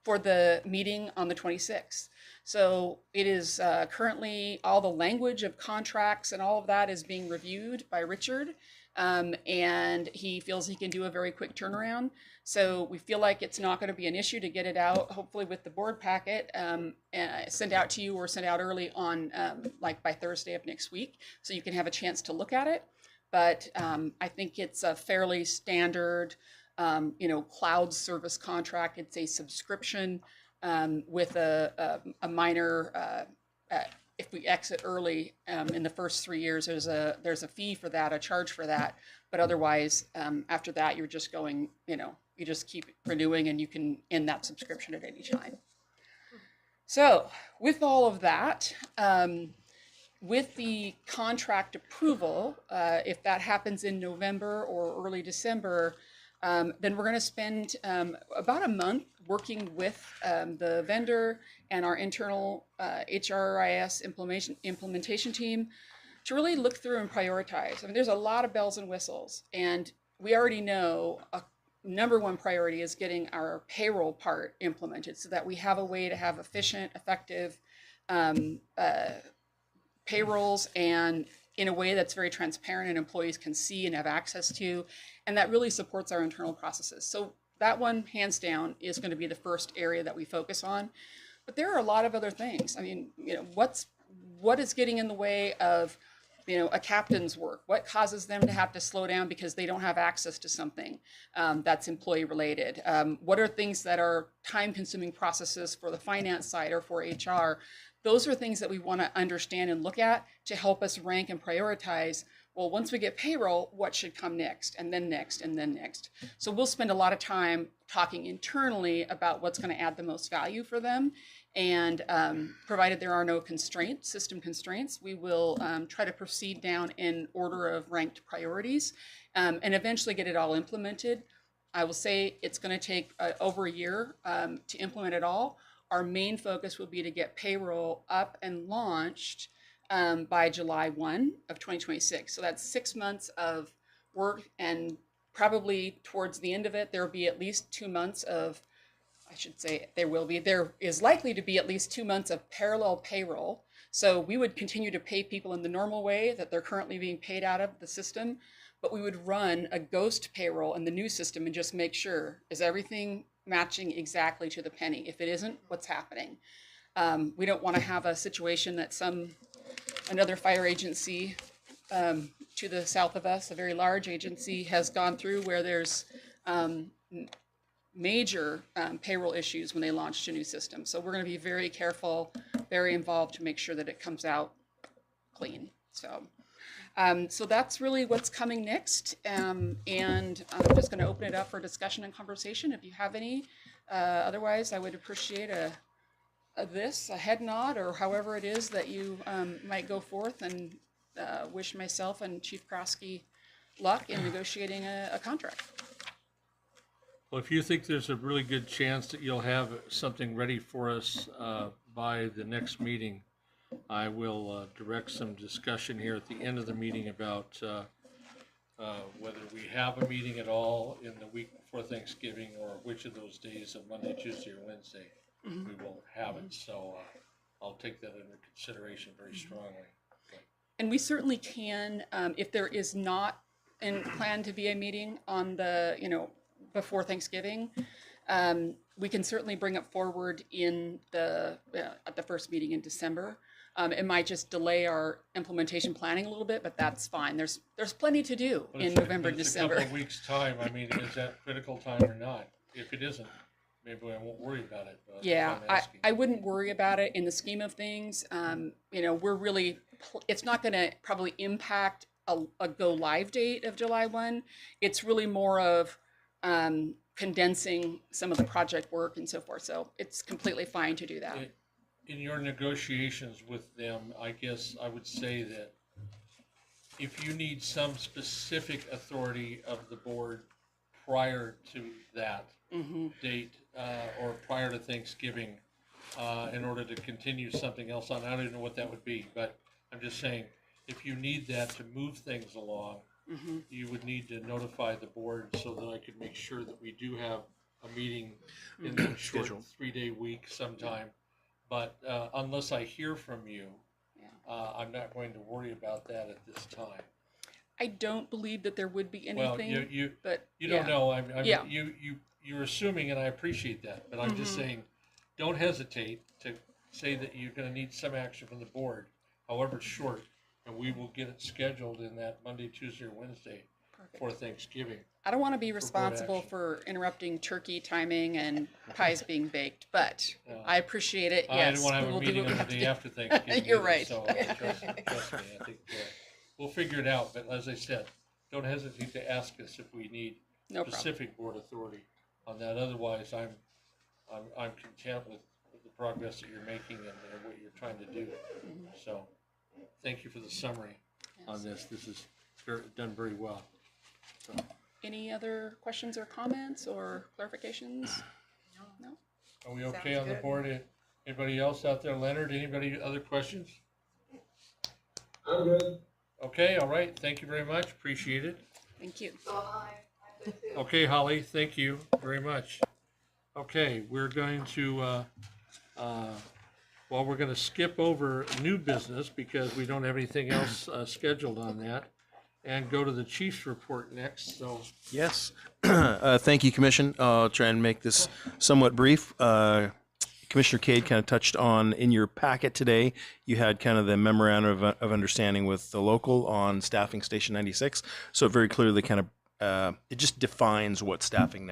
for the meeting on the 26th. So it is currently, all the language of contracts and all of that is being reviewed by Richard, and he feels he can do a very quick turnaround. So we feel like it's not going to be an issue to get it out, hopefully with the board packet, send out to you or send out early on, like by Thursday of next week, so you can have a chance to look at it. But I think it's a fairly standard, cloud service contract. It's a subscription with a minor, if we exit early in the first 3 years, there's a fee for that, a charge for that. But otherwise, after that, you're just going, you just keep renewing and you can end that subscription at any time. So with all of that, with the contract approval, if that happens in November or early December, then we're going to spend about a month working with the vendor and our internal HRIS implementation team to really look through and prioritize. I mean, there's a lot of bells and whistles, and we already know a number one priority is getting our payroll part implemented so that we have a way to have efficient, effective payrolls and in a way that's very transparent and employees can see and have access to, and that really supports our internal processes. So that one, hands down, is going to be the first area that we focus on. But there are a lot of other things. I mean, what is getting in the way of, a captain's work? What causes them to have to slow down because they don't have access to something that's employee related? What are things that are time-consuming processes for the finance side or for HR? Those are things that we want to understand and look at to help us rank and prioritize. Well, once we get payroll, what should come next, and then next, and then next? So we'll spend a lot of time talking internally about what's going to add the most value for them. And provided there are no constraints, system constraints, we will try to proceed down in order of ranked priorities and eventually get it all implemented. I will say it's going to take over a year to implement it all. Our main focus will be to get payroll up and launched by July 1 of 2026. So that's 6 months of work, and probably towards the end of it, there will be at least 2 months of, there is likely to be at least 2 months of parallel payroll. So we would continue to pay people in the normal way that they're currently being paid out of the system, but we would run a ghost payroll in the new system and just make sure, is everything matching exactly to the penny? If it isn't, what's happening? We don't want to have a situation that another fire agency to the south of us, a very large agency, has gone through, where there's major payroll issues when they launched a new system. So we're going to be very careful, very involved to make sure that it comes out clean. So that's really what's coming next. And I'm just going to open it up for discussion and conversation if you have any. Otherwise, I would appreciate a head nod, or however it is that you might go forth, and wish myself and Chief Krosky luck in negotiating a contract. Well, if you think there's a really good chance that you'll have something ready for us by the next meeting, I will direct some discussion here at the end of the meeting about whether we have a meeting at all in the week before Thanksgiving, or which of those days of Monday, Tuesday, or Wednesday we will have it. So I'll take that into consideration very strongly. And we certainly can, if there is not planned to be a meeting on the, before Thanksgiving, we can certainly bring it forward at the first meeting in December. It might just delay our implementation planning a little bit, but that's fine. There's plenty to do in November and December. A couple of weeks' time. I mean, is that critical time or not? If it isn't, maybe I won't worry about it. Yeah, I wouldn't worry about it in the scheme of things. We're really, it's not going to probably impact a go live date of July 1. It's really more of condensing some of the project work and so forth. So it's completely fine to do that. In your negotiations with them, I guess I would say that if you need some specific authority of the board prior to that date or prior to Thanksgiving in order to continue something else on, I don't even know what that would be, but I'm just saying, if you need that to move things along, you would need to notify the board so that I could make sure that we do have a meeting in the short 3-day week sometime. But unless I hear from you, I'm not going to worry about that at this time. I don't believe that there would be anything. Well, but you don't know. You're assuming, and I appreciate that. But I'm just saying, don't hesitate to say that you're going to need some action from the board, however short, and we will get it scheduled in that Monday, Tuesday, or Wednesday for Thanksgiving. I don't want to be responsible for interrupting turkey timing and pies being baked, but I appreciate it. I Yes, don't want to have a meeting on the day after Thanksgiving. You're right. So trust me, I think we'll figure it out. But as I said, don't hesitate to ask us if we need specific board authority on that. Otherwise, I'm content with the progress that you're making and what you're trying to do. So thank you for the summary on this. This is done very well. So. Any other questions or comments or clarifications? No? Are we okay on the board? Anybody else out there? Leonard, anybody other questions? I'm good. Okay, all right. Thank you very much. Appreciate it. Thank you. Okay, Holly, thank you very much. Okay, we're going to, Well, we're gonna skip over new business because we don't have anything else scheduled on that, and go to the chief's report next, so. Yes. Thank you, Commission. I'll try and make this somewhat brief. Commissioner Cade kind of touched on in your packet today, you had kind of the memorandum of understanding with the local on staffing Station 96. So it very clearly kind of, it just defines what staffing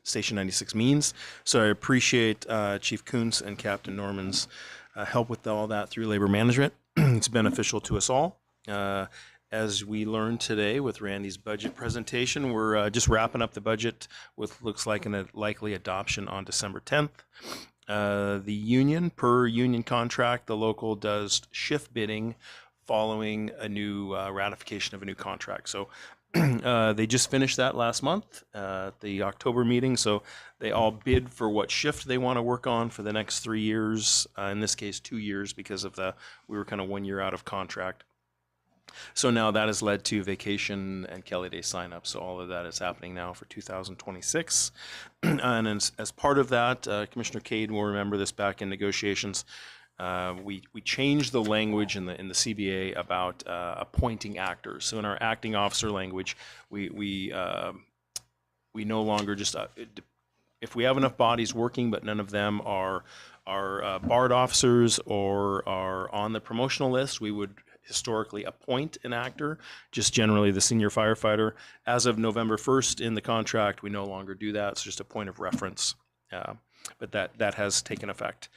Station 96 means. So I appreciate Chief Kuntz and Captain Norman's help with all that through labor management. It's beneficial to us all. As we learned today with Randy's budget presentation, we're just wrapping up the budget with looks like a likely adoption on December 10th. The union, per union contract, the local does shift bidding following a new ratification of a new contract. So they just finished that last month at the October meeting. So they all bid for what shift they want to work on for the next 3 years. In this case, 2 years because of we were kind of 1 year out of contract. So now that has led to vacation and Kelly Day sign-up. So all of that is happening now for 2026. And as part of that, Commissioner Cade will remember this back in negotiations. We changed the language in the CBA about appointing actors. So in our acting officer language, we no longer just if we have enough bodies working, but none of them are BARD officers or are on the promotional list, we would historically appoint an actor, just generally the senior firefighter. As of November 1st in the contract, we no longer do that. It's just a point of reference, but that has taken effect.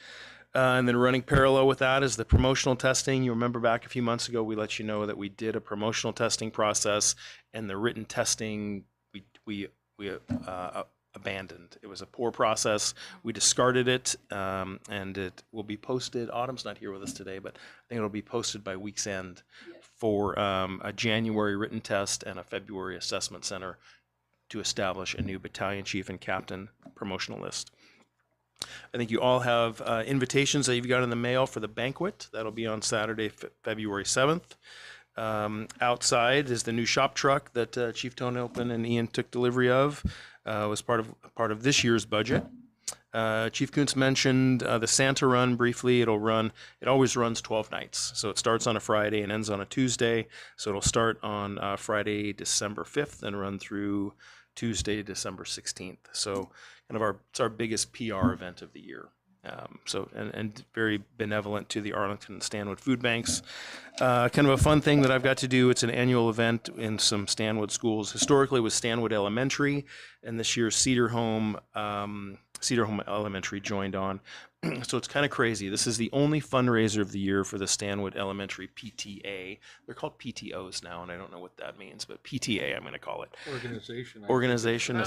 And then running parallel with that is the promotional testing. You remember back a few months ago, we let you know that we did a promotional testing process, and the written testing we abandoned. It was a poor process. We discarded it, and it will be posted. Autumn's not here with us today, but I think it'll be posted by week's end for a January written test and a February assessment center to establish a new battalion chief and captain promotional list. I think you all have invitations that you've got in the mail for the banquet. That'll be on Saturday, February 7th. Outside is the new shop truck that Chief Tony Open and Ian took delivery of. Was part of this year's budget. Chief Kuntz mentioned the Santa Run briefly. It always runs 12 nights. So it starts on a Friday and ends on a Tuesday. So it'll start on Friday, December 5th and run through Tuesday, December 16th. So it's our biggest PR event of the year. And very benevolent to the Arlington and Stanwood food banks. Kind of a fun thing that I've got to do. It's an annual event in some Stanwood schools. Historically, it was Stanwood Elementary, and this year Cedar Home Elementary joined on. So it's kind of crazy. This is the only fundraiser of the year for the Stanwood Elementary PTA. They're called PTOs now, and I don't know what that means, but PTA I'm going to call it. Organization.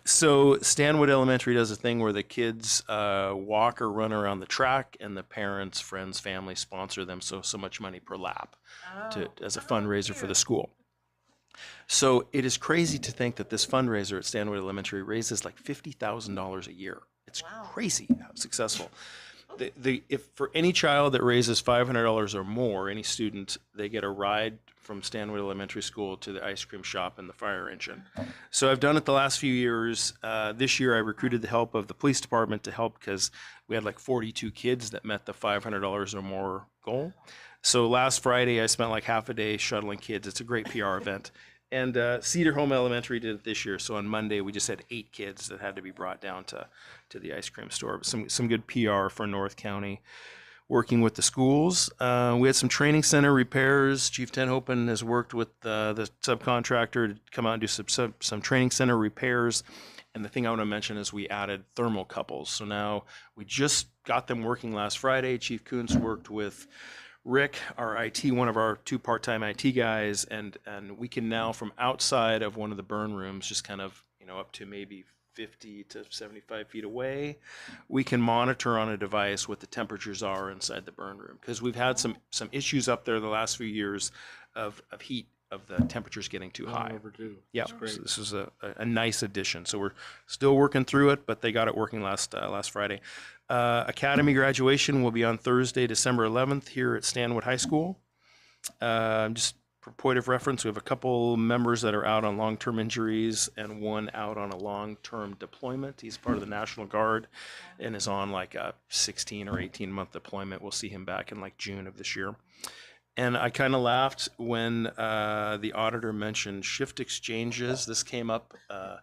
So Stanwood Elementary does a thing where the kids walk or run around the track, and the parents, friends, family sponsor them so much money per lap as a fundraiser for the school. So it is crazy to think that this fundraiser at Stanwood Elementary raises like $50,000 a year. It's crazy how successful. If for any child that raises $500 or more, any student, they get a ride from Stanwood Elementary School to the ice cream shop and the fire engine. So I've done it the last few years. This year I recruited the help of the police department to help because we had like 42 kids that met the $500 or more goal. So last Friday I spent like half a day shuttling kids. It's a great PR event. And Cedar Home Elementary did it this year. So on Monday, we just had 8 kids that had to be brought down to the ice cream store. But some good PR for North County working with the schools. We had some training center repairs. Chief Tenhopen has worked with the subcontractor to come out and do some training center repairs. And the thing I want to mention is we added thermocouples. So now we just got them working last Friday. Chief Kuntz worked with Rick, our IT, one of our 2 part-time IT guys, and we can now from outside of one of the burn rooms, just kind of, up to maybe 50 to 75 feet away, we can monitor on a device what the temperatures are inside the burn room. Because we've had some issues up there the last few years of heat, of the temperatures getting too high. Overdue. Yeah, so this is a nice addition. So we're still working through it, but they got it working last Friday. Academy graduation will be on Thursday, December 11th here at Stanwood High School. Just For point of reference, we have a couple members that are out on long-term injuries and one out on a long-term deployment. He's part of the National Guard and is on like a 16 or 18-month deployment. We'll see him back in like June of this year. And I kind of laughed when the auditor mentioned shift exchanges. This came up, I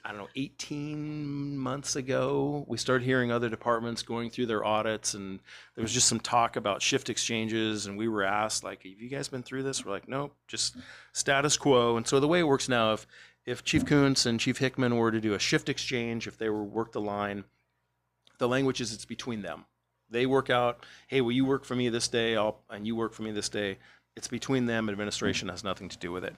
don't know, 18 months ago. We started hearing other departments going through their audits, and there was just some talk about shift exchanges. And we were asked, like, have you guys been through this? We're like, nope, just status quo. And so the way it works now, if Chief Kuntz and Chief Hickman were to do a shift exchange, if they were work the line, the language is it's between them. They work out, hey, will you work for me this day? And you work for me this day. It's between them. Administration has nothing to do with it.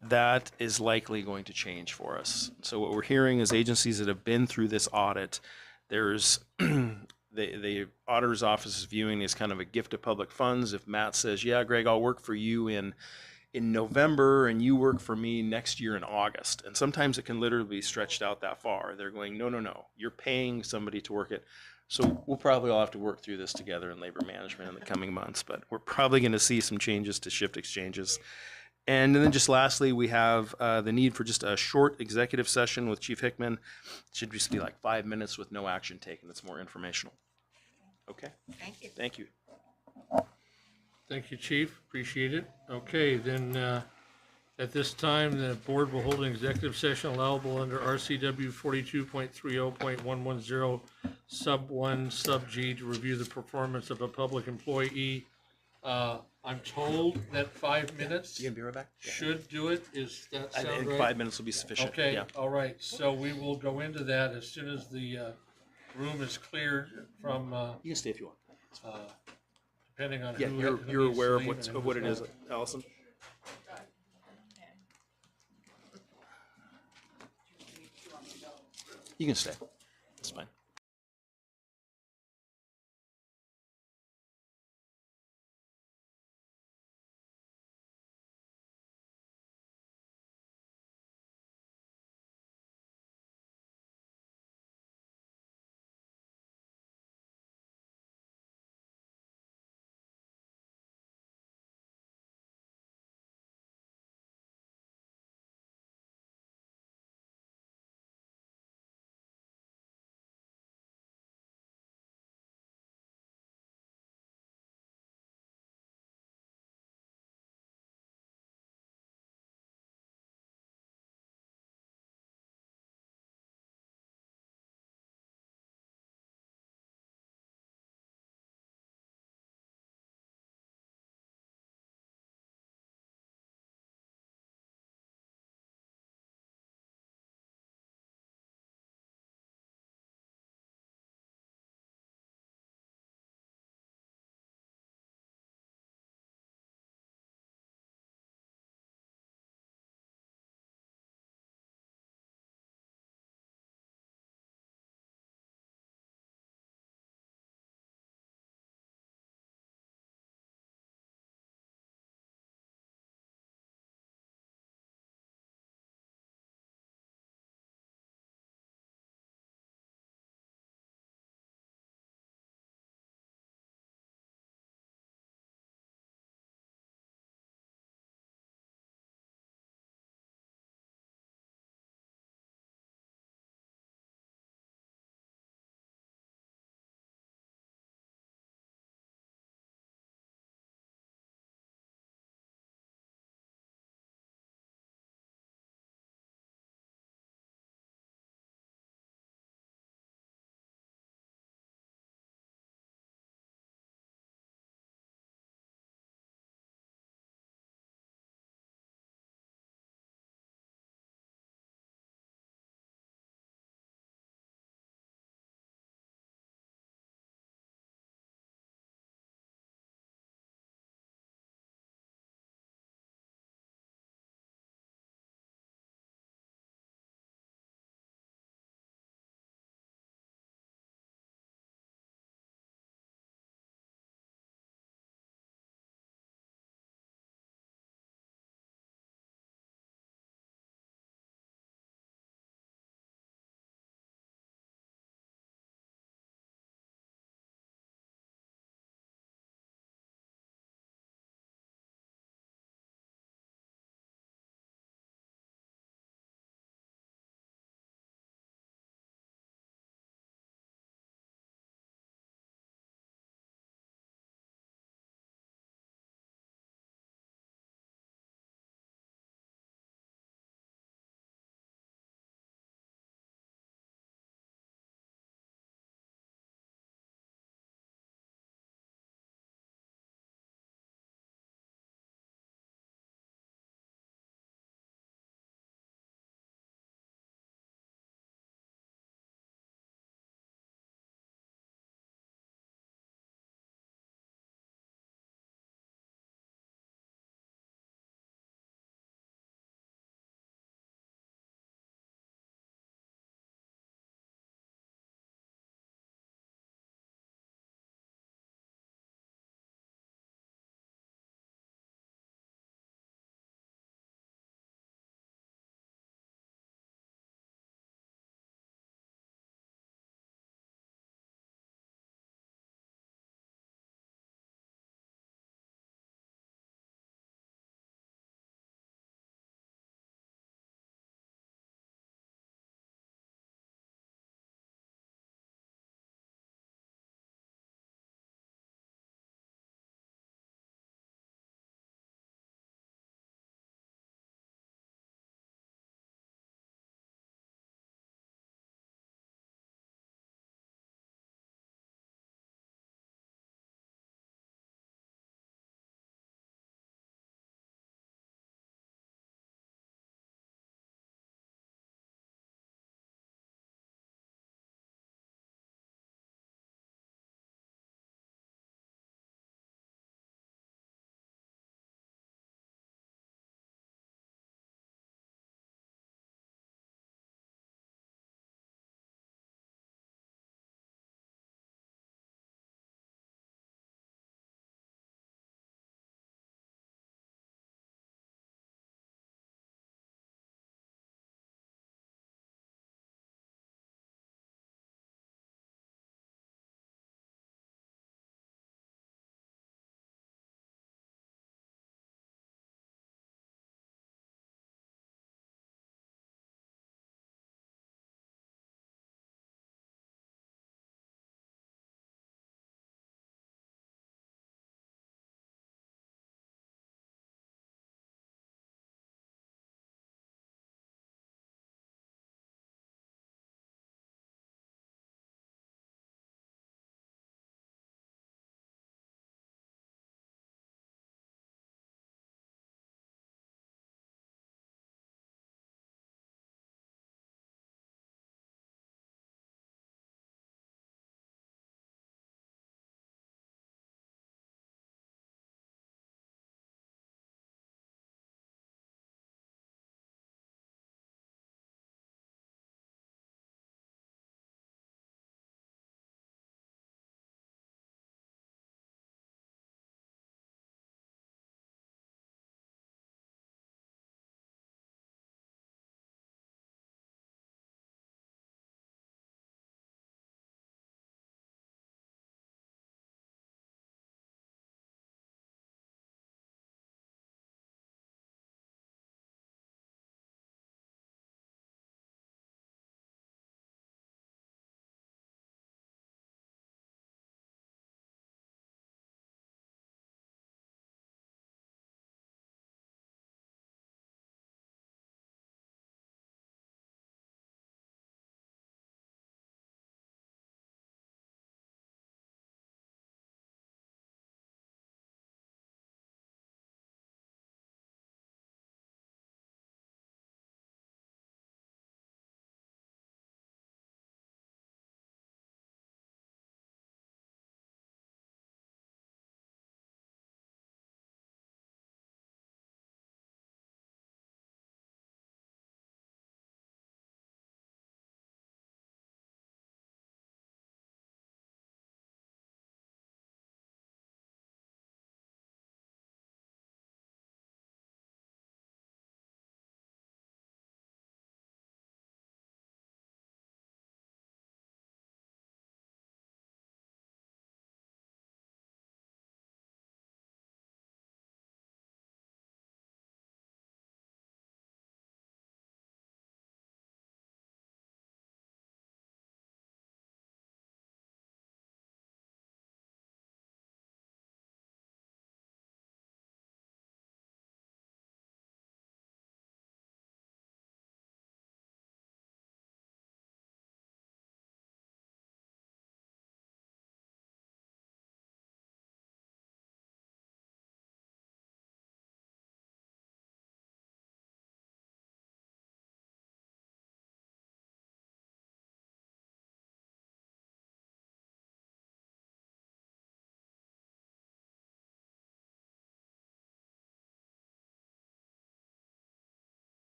That is likely going to change for us. So what we're hearing is agencies that have been through this audit, there's the auditor's office is viewing as kind of a gift of public funds. If Matt says, yeah, Greg, I'll work for you in November and you work for me next year in August. And sometimes it can literally be stretched out that far. They're going, no, you're paying somebody to work it. So we'll probably all have to work through this together in labor management in the coming months, but we're probably going to see some changes to shift exchanges. And then just lastly, we have the need for just a short executive session with Chief Hickman. It should just be like 5 minutes with no action taken. It's more informational. Okay? Thank you. Thank you. Thank you, Chief. Appreciate it. Okay, then at this time, the board will hold an executive session allowable under RCW 42.30.110 sub 1 sub G to review the performance of a public employee. I'm told that 5 minutes You gonna be right back? should do it. Is that I sound think right? 5 minutes will be sufficient. Okay, Yeah. all right. So we will go into that as soon as the room is cleared from, You can stay if you want. depending on Yeah, who you're needs aware to of leave what's and of what it who's is, not. Allison? You can stay. It's fine.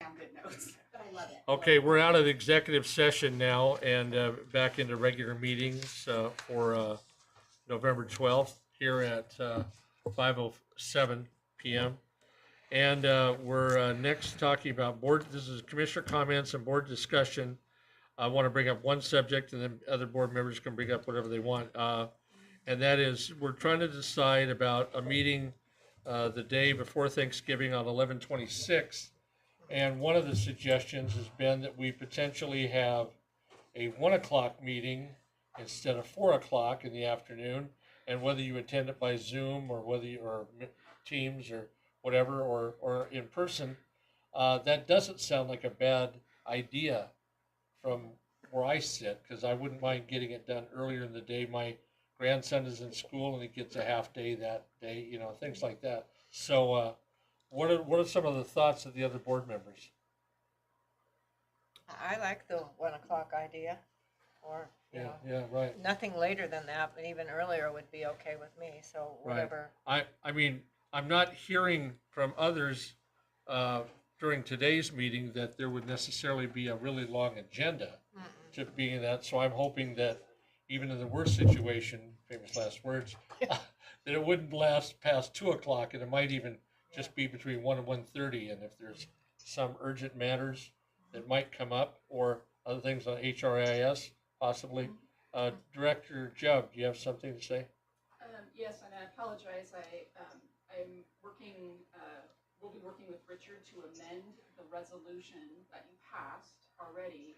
Damn good notes, but I love it. Okay, we're out of the executive session now and back into regular meetings for November 12th here at 5:07 p.m. And we're next talking about board, this is commissioner comments and board discussion. I want to bring up one subject and then other board members can bring up whatever they want. And that is, we're trying to decide about a meeting the day before Thanksgiving on 11/26. And one of the suggestions has been that we potentially have a 1 o'clock meeting instead of 4 o'clock in the afternoon. And whether you attend it by Zoom or whether you, or Teams or whatever, or in person, that doesn't sound like a bad idea from where I sit, because I wouldn't mind getting it done earlier in the day. My grandson is in school and he gets a half day that day, you know, things like that. So what are some of the thoughts of the other board members? I like the 1 o'clock idea, or, you know, Yeah, right. nothing later than that, but even earlier would be okay with me, so whatever. I mean, I'm not hearing from others during today's meeting that there would necessarily be a really long agenda to being that. So I'm hoping that even in the worst situation, famous last words, that it wouldn't last past 2 o'clock, and it might even just be between 1 and 1:30. And if there's some urgent matters that might come up or other things on HRIS, possibly. Director Jubb, do you have something to say? Yes, and I apologize. I'm working, we'll be working with Richard to amend the resolution that you passed already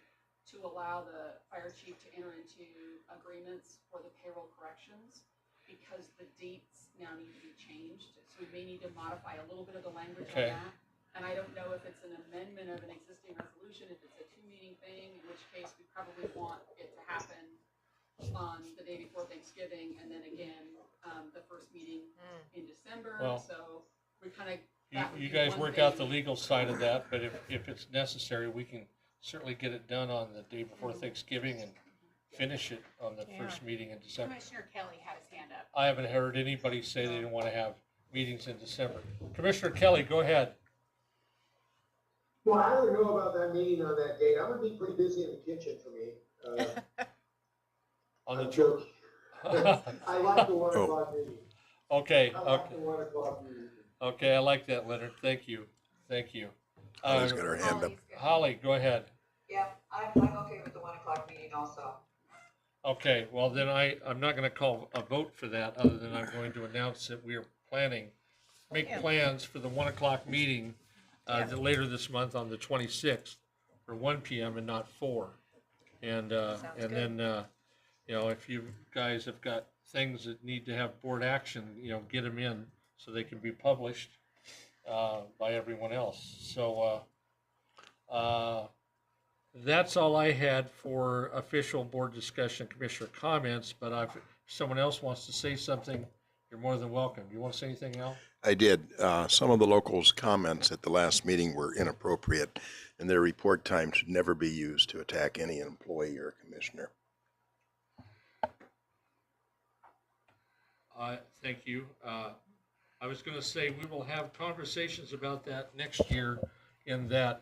to allow the fire chief to enter into agreements for the payroll corrections, because the dates now need to be changed. So we may need to modify a little bit of the language on that. And I don't know if it's an amendment of an existing resolution, if it's a 2-meeting thing, in which case we probably want it to happen on the day before Thanksgiving, and then again, the first meeting in December. Well, so we kind of, you guys work out the legal side of that, but if it's necessary, we can certainly get it done on the day before Thanksgiving and finish it on the first meeting in December. Commissioner Kelly had his hand up. I haven't heard anybody say they didn't want to have meetings in December. Commissioner Kelly, go ahead. Well, I don't know about that meeting on that date. I'm gonna be pretty busy in the kitchen for me. On the joke. I like the 1 o'clock meeting. Okay. I like the 1 o'clock meeting. Okay, I like that, Leonard. Thank you. Thank you. Holly's got her hand up. Holly, go ahead. Yeah, I'm okay with the 1 o'clock meeting also. Okay, well then I'm not going to call a vote for that, other than I'm going to announce that we are make plans for the 1 o'clock meeting later this month on the 26th for 1 p.m. and not 4. And then you know, if you guys have got things that need to have board action, you know, get them in so they can be published by everyone else. So that's all I had for official board discussion, commissioner comments. But if someone else wants to say something, you're more than welcome. Do you want to say anything, Al? I did. Some of the locals' comments at the last meeting were inappropriate, and their report time should never be used to attack any employee or commissioner. Thank you. I was going to say we will have conversations about that next year, in that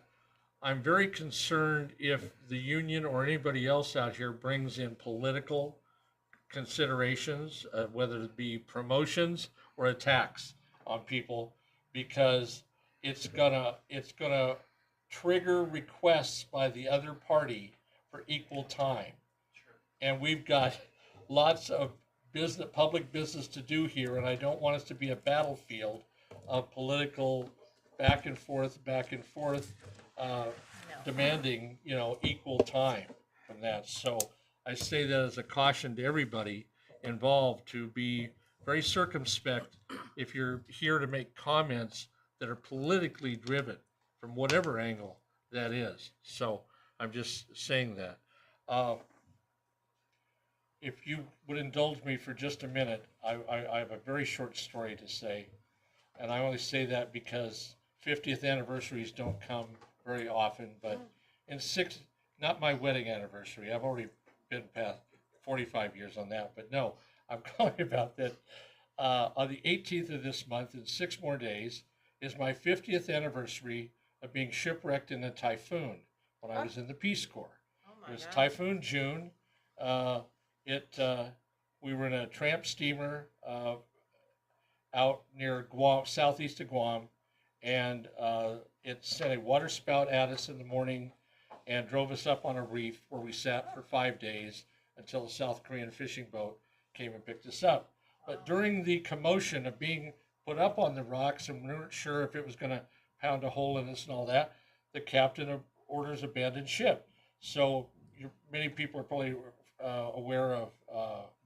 I'm very concerned if the union or anybody else out here brings in political considerations, whether it be promotions or attacks on people, because it's gonna trigger requests by the other party for equal time. And we've got lots of public business to do here, and I don't want us to be a battlefield of political back and forth, demanding, you know, equal time from that. So I say that as a caution to everybody involved to be very circumspect if you're here to make comments that are politically driven from whatever angle that is. So I'm just saying that. If you would indulge me for just a minute, I have a very short story to say. And I only say that because 50th anniversaries don't come very often, but not my wedding anniversary. I've already been past 45 years on that, but no, I'm calling about that. On the 18th of this month, in 6 more days, is my 50th anniversary of being shipwrecked in a typhoon when I was in the Peace Corps. Oh my It was God. Typhoon June. We were in a tramp steamer out near Guam, southeast of Guam, and it sent a water spout at us in the morning and drove us up on a reef where we sat for 5 days until a South Korean fishing boat came and picked us up. But during the commotion of being put up on the rocks and we weren't sure if it was going to pound a hole in us and all that, the captain orders abandon ship. So many people are probably aware of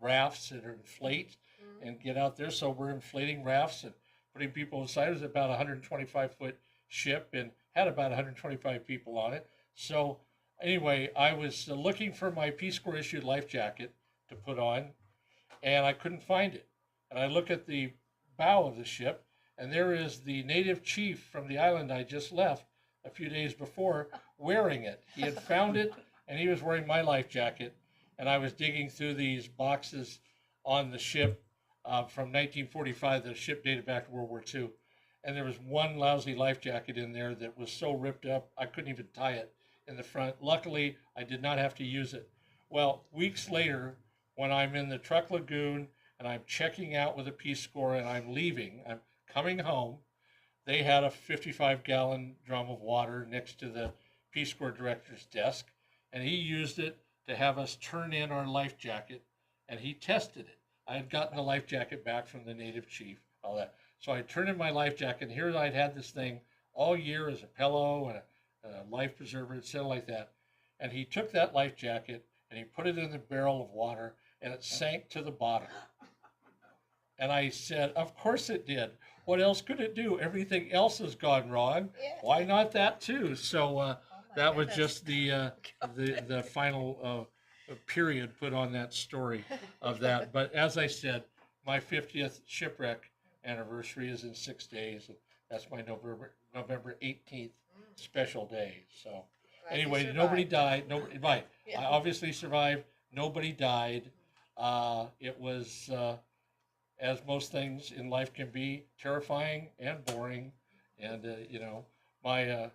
rafts that inflate and get out there. So we're inflating rafts and putting people inside. It was about a 125-foot ship and had about 125 people on it. So anyway, I was looking for my Peace Corps issued life jacket to put on, and I couldn't find it. And I look at the bow of the ship, and there is the native chief from the island I just left a few days before wearing it. He had found it, and he was wearing my life jacket. And I was digging through these boxes on the ship from 1945. The ship dated back to World War II. And there was one lousy life jacket in there that was so ripped up, I couldn't even tie it in the front. Luckily, I did not have to use it. Well, weeks later, when I'm in the Truck Lagoon and I'm checking out with the Peace Corps and I'm leaving, I'm coming home, they had a 55-gallon drum of water next to the Peace Corps director's desk, and he used it to have us turn in our life jacket, and he tested it. I had gotten the life jacket back from the native chief, all that. So I turned in my life jacket, and here I'd had this thing all year as a pillow and a life preserver, etc. like that. And he took that life jacket, and he put it in the barrel of water, and it sank to the bottom. And I said, of course it did. What else could it do? Everything else has gone wrong. Yeah. Why not that too? So that was goodness. just the final period put on that story of that. But as I said, my 50th shipwreck anniversary is in 6 days. That's my November 18th special day. So Glad you anyway, nobody survived. died. Nobody, right. Yeah. I obviously survived. Nobody died. It was, as most things in life can be, terrifying and boring. And, my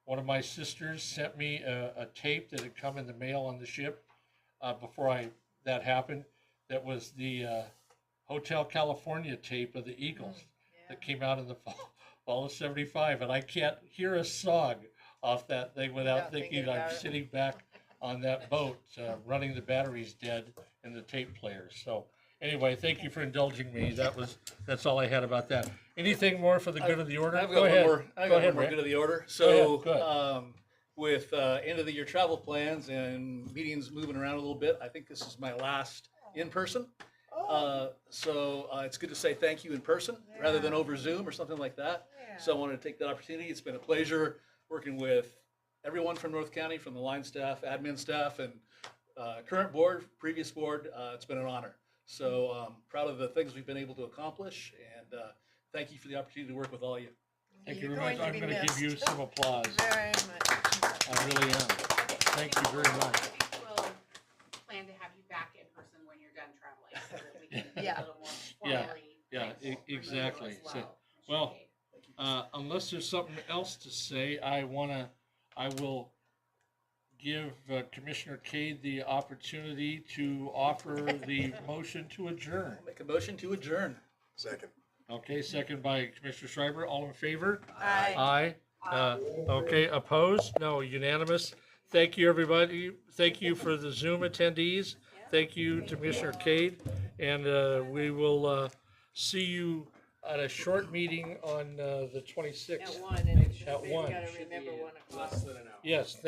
one of my sisters sent me a tape that had come in the mail on the ship before that happened. That was the Hotel California tape of the Eagles that came out in the fall of '75. And I can't hear a song off that thing without thinking I'm about it. sitting back on that boat running the batteries dead in the tape player. So anyway, thank you for indulging me. That's all I had about that. Anything more for the good of the order? I've Go got ahead. one more. I've Go got ahead, one more Rick. good of the order. Go ahead. So, with end of the year travel plans and meetings moving around a little bit, I think this is my last in person. So it's good to say thank you in person rather than over Zoom or something like that. So I wanted to take that opportunity. It's been a pleasure working with everyone from North County, from the line staff, admin staff, and current board, previous board. It's been an honor. So proud of the things we've been able to accomplish, and thank you for the opportunity to work with all of you. Thank you You're very much. going to I'm be going to give you missed. some applause. Very much. I really am. Thank you very much. I think we'll plan to have you back in person when you're done traveling, so that we can be Yeah. a little more Yeah. formally. Yeah, thankful for you exactly. as So- well. well, unless there's something else to say, I will give Commissioner Cade the opportunity to offer the motion to adjourn. I'll make a motion to adjourn. Second. Okay, second by Commissioner Schreiber. All in favor? Aye. Aye. Okay, opposed? No, unanimous. Thank you, everybody. Thank you for the Zoom attendees. Thank you to Commissioner Cade. And we will see you at a short meeting on the 26th. At 1, and At we've 1. got to remember 1 o'clock. Less than an hour. Yes, thank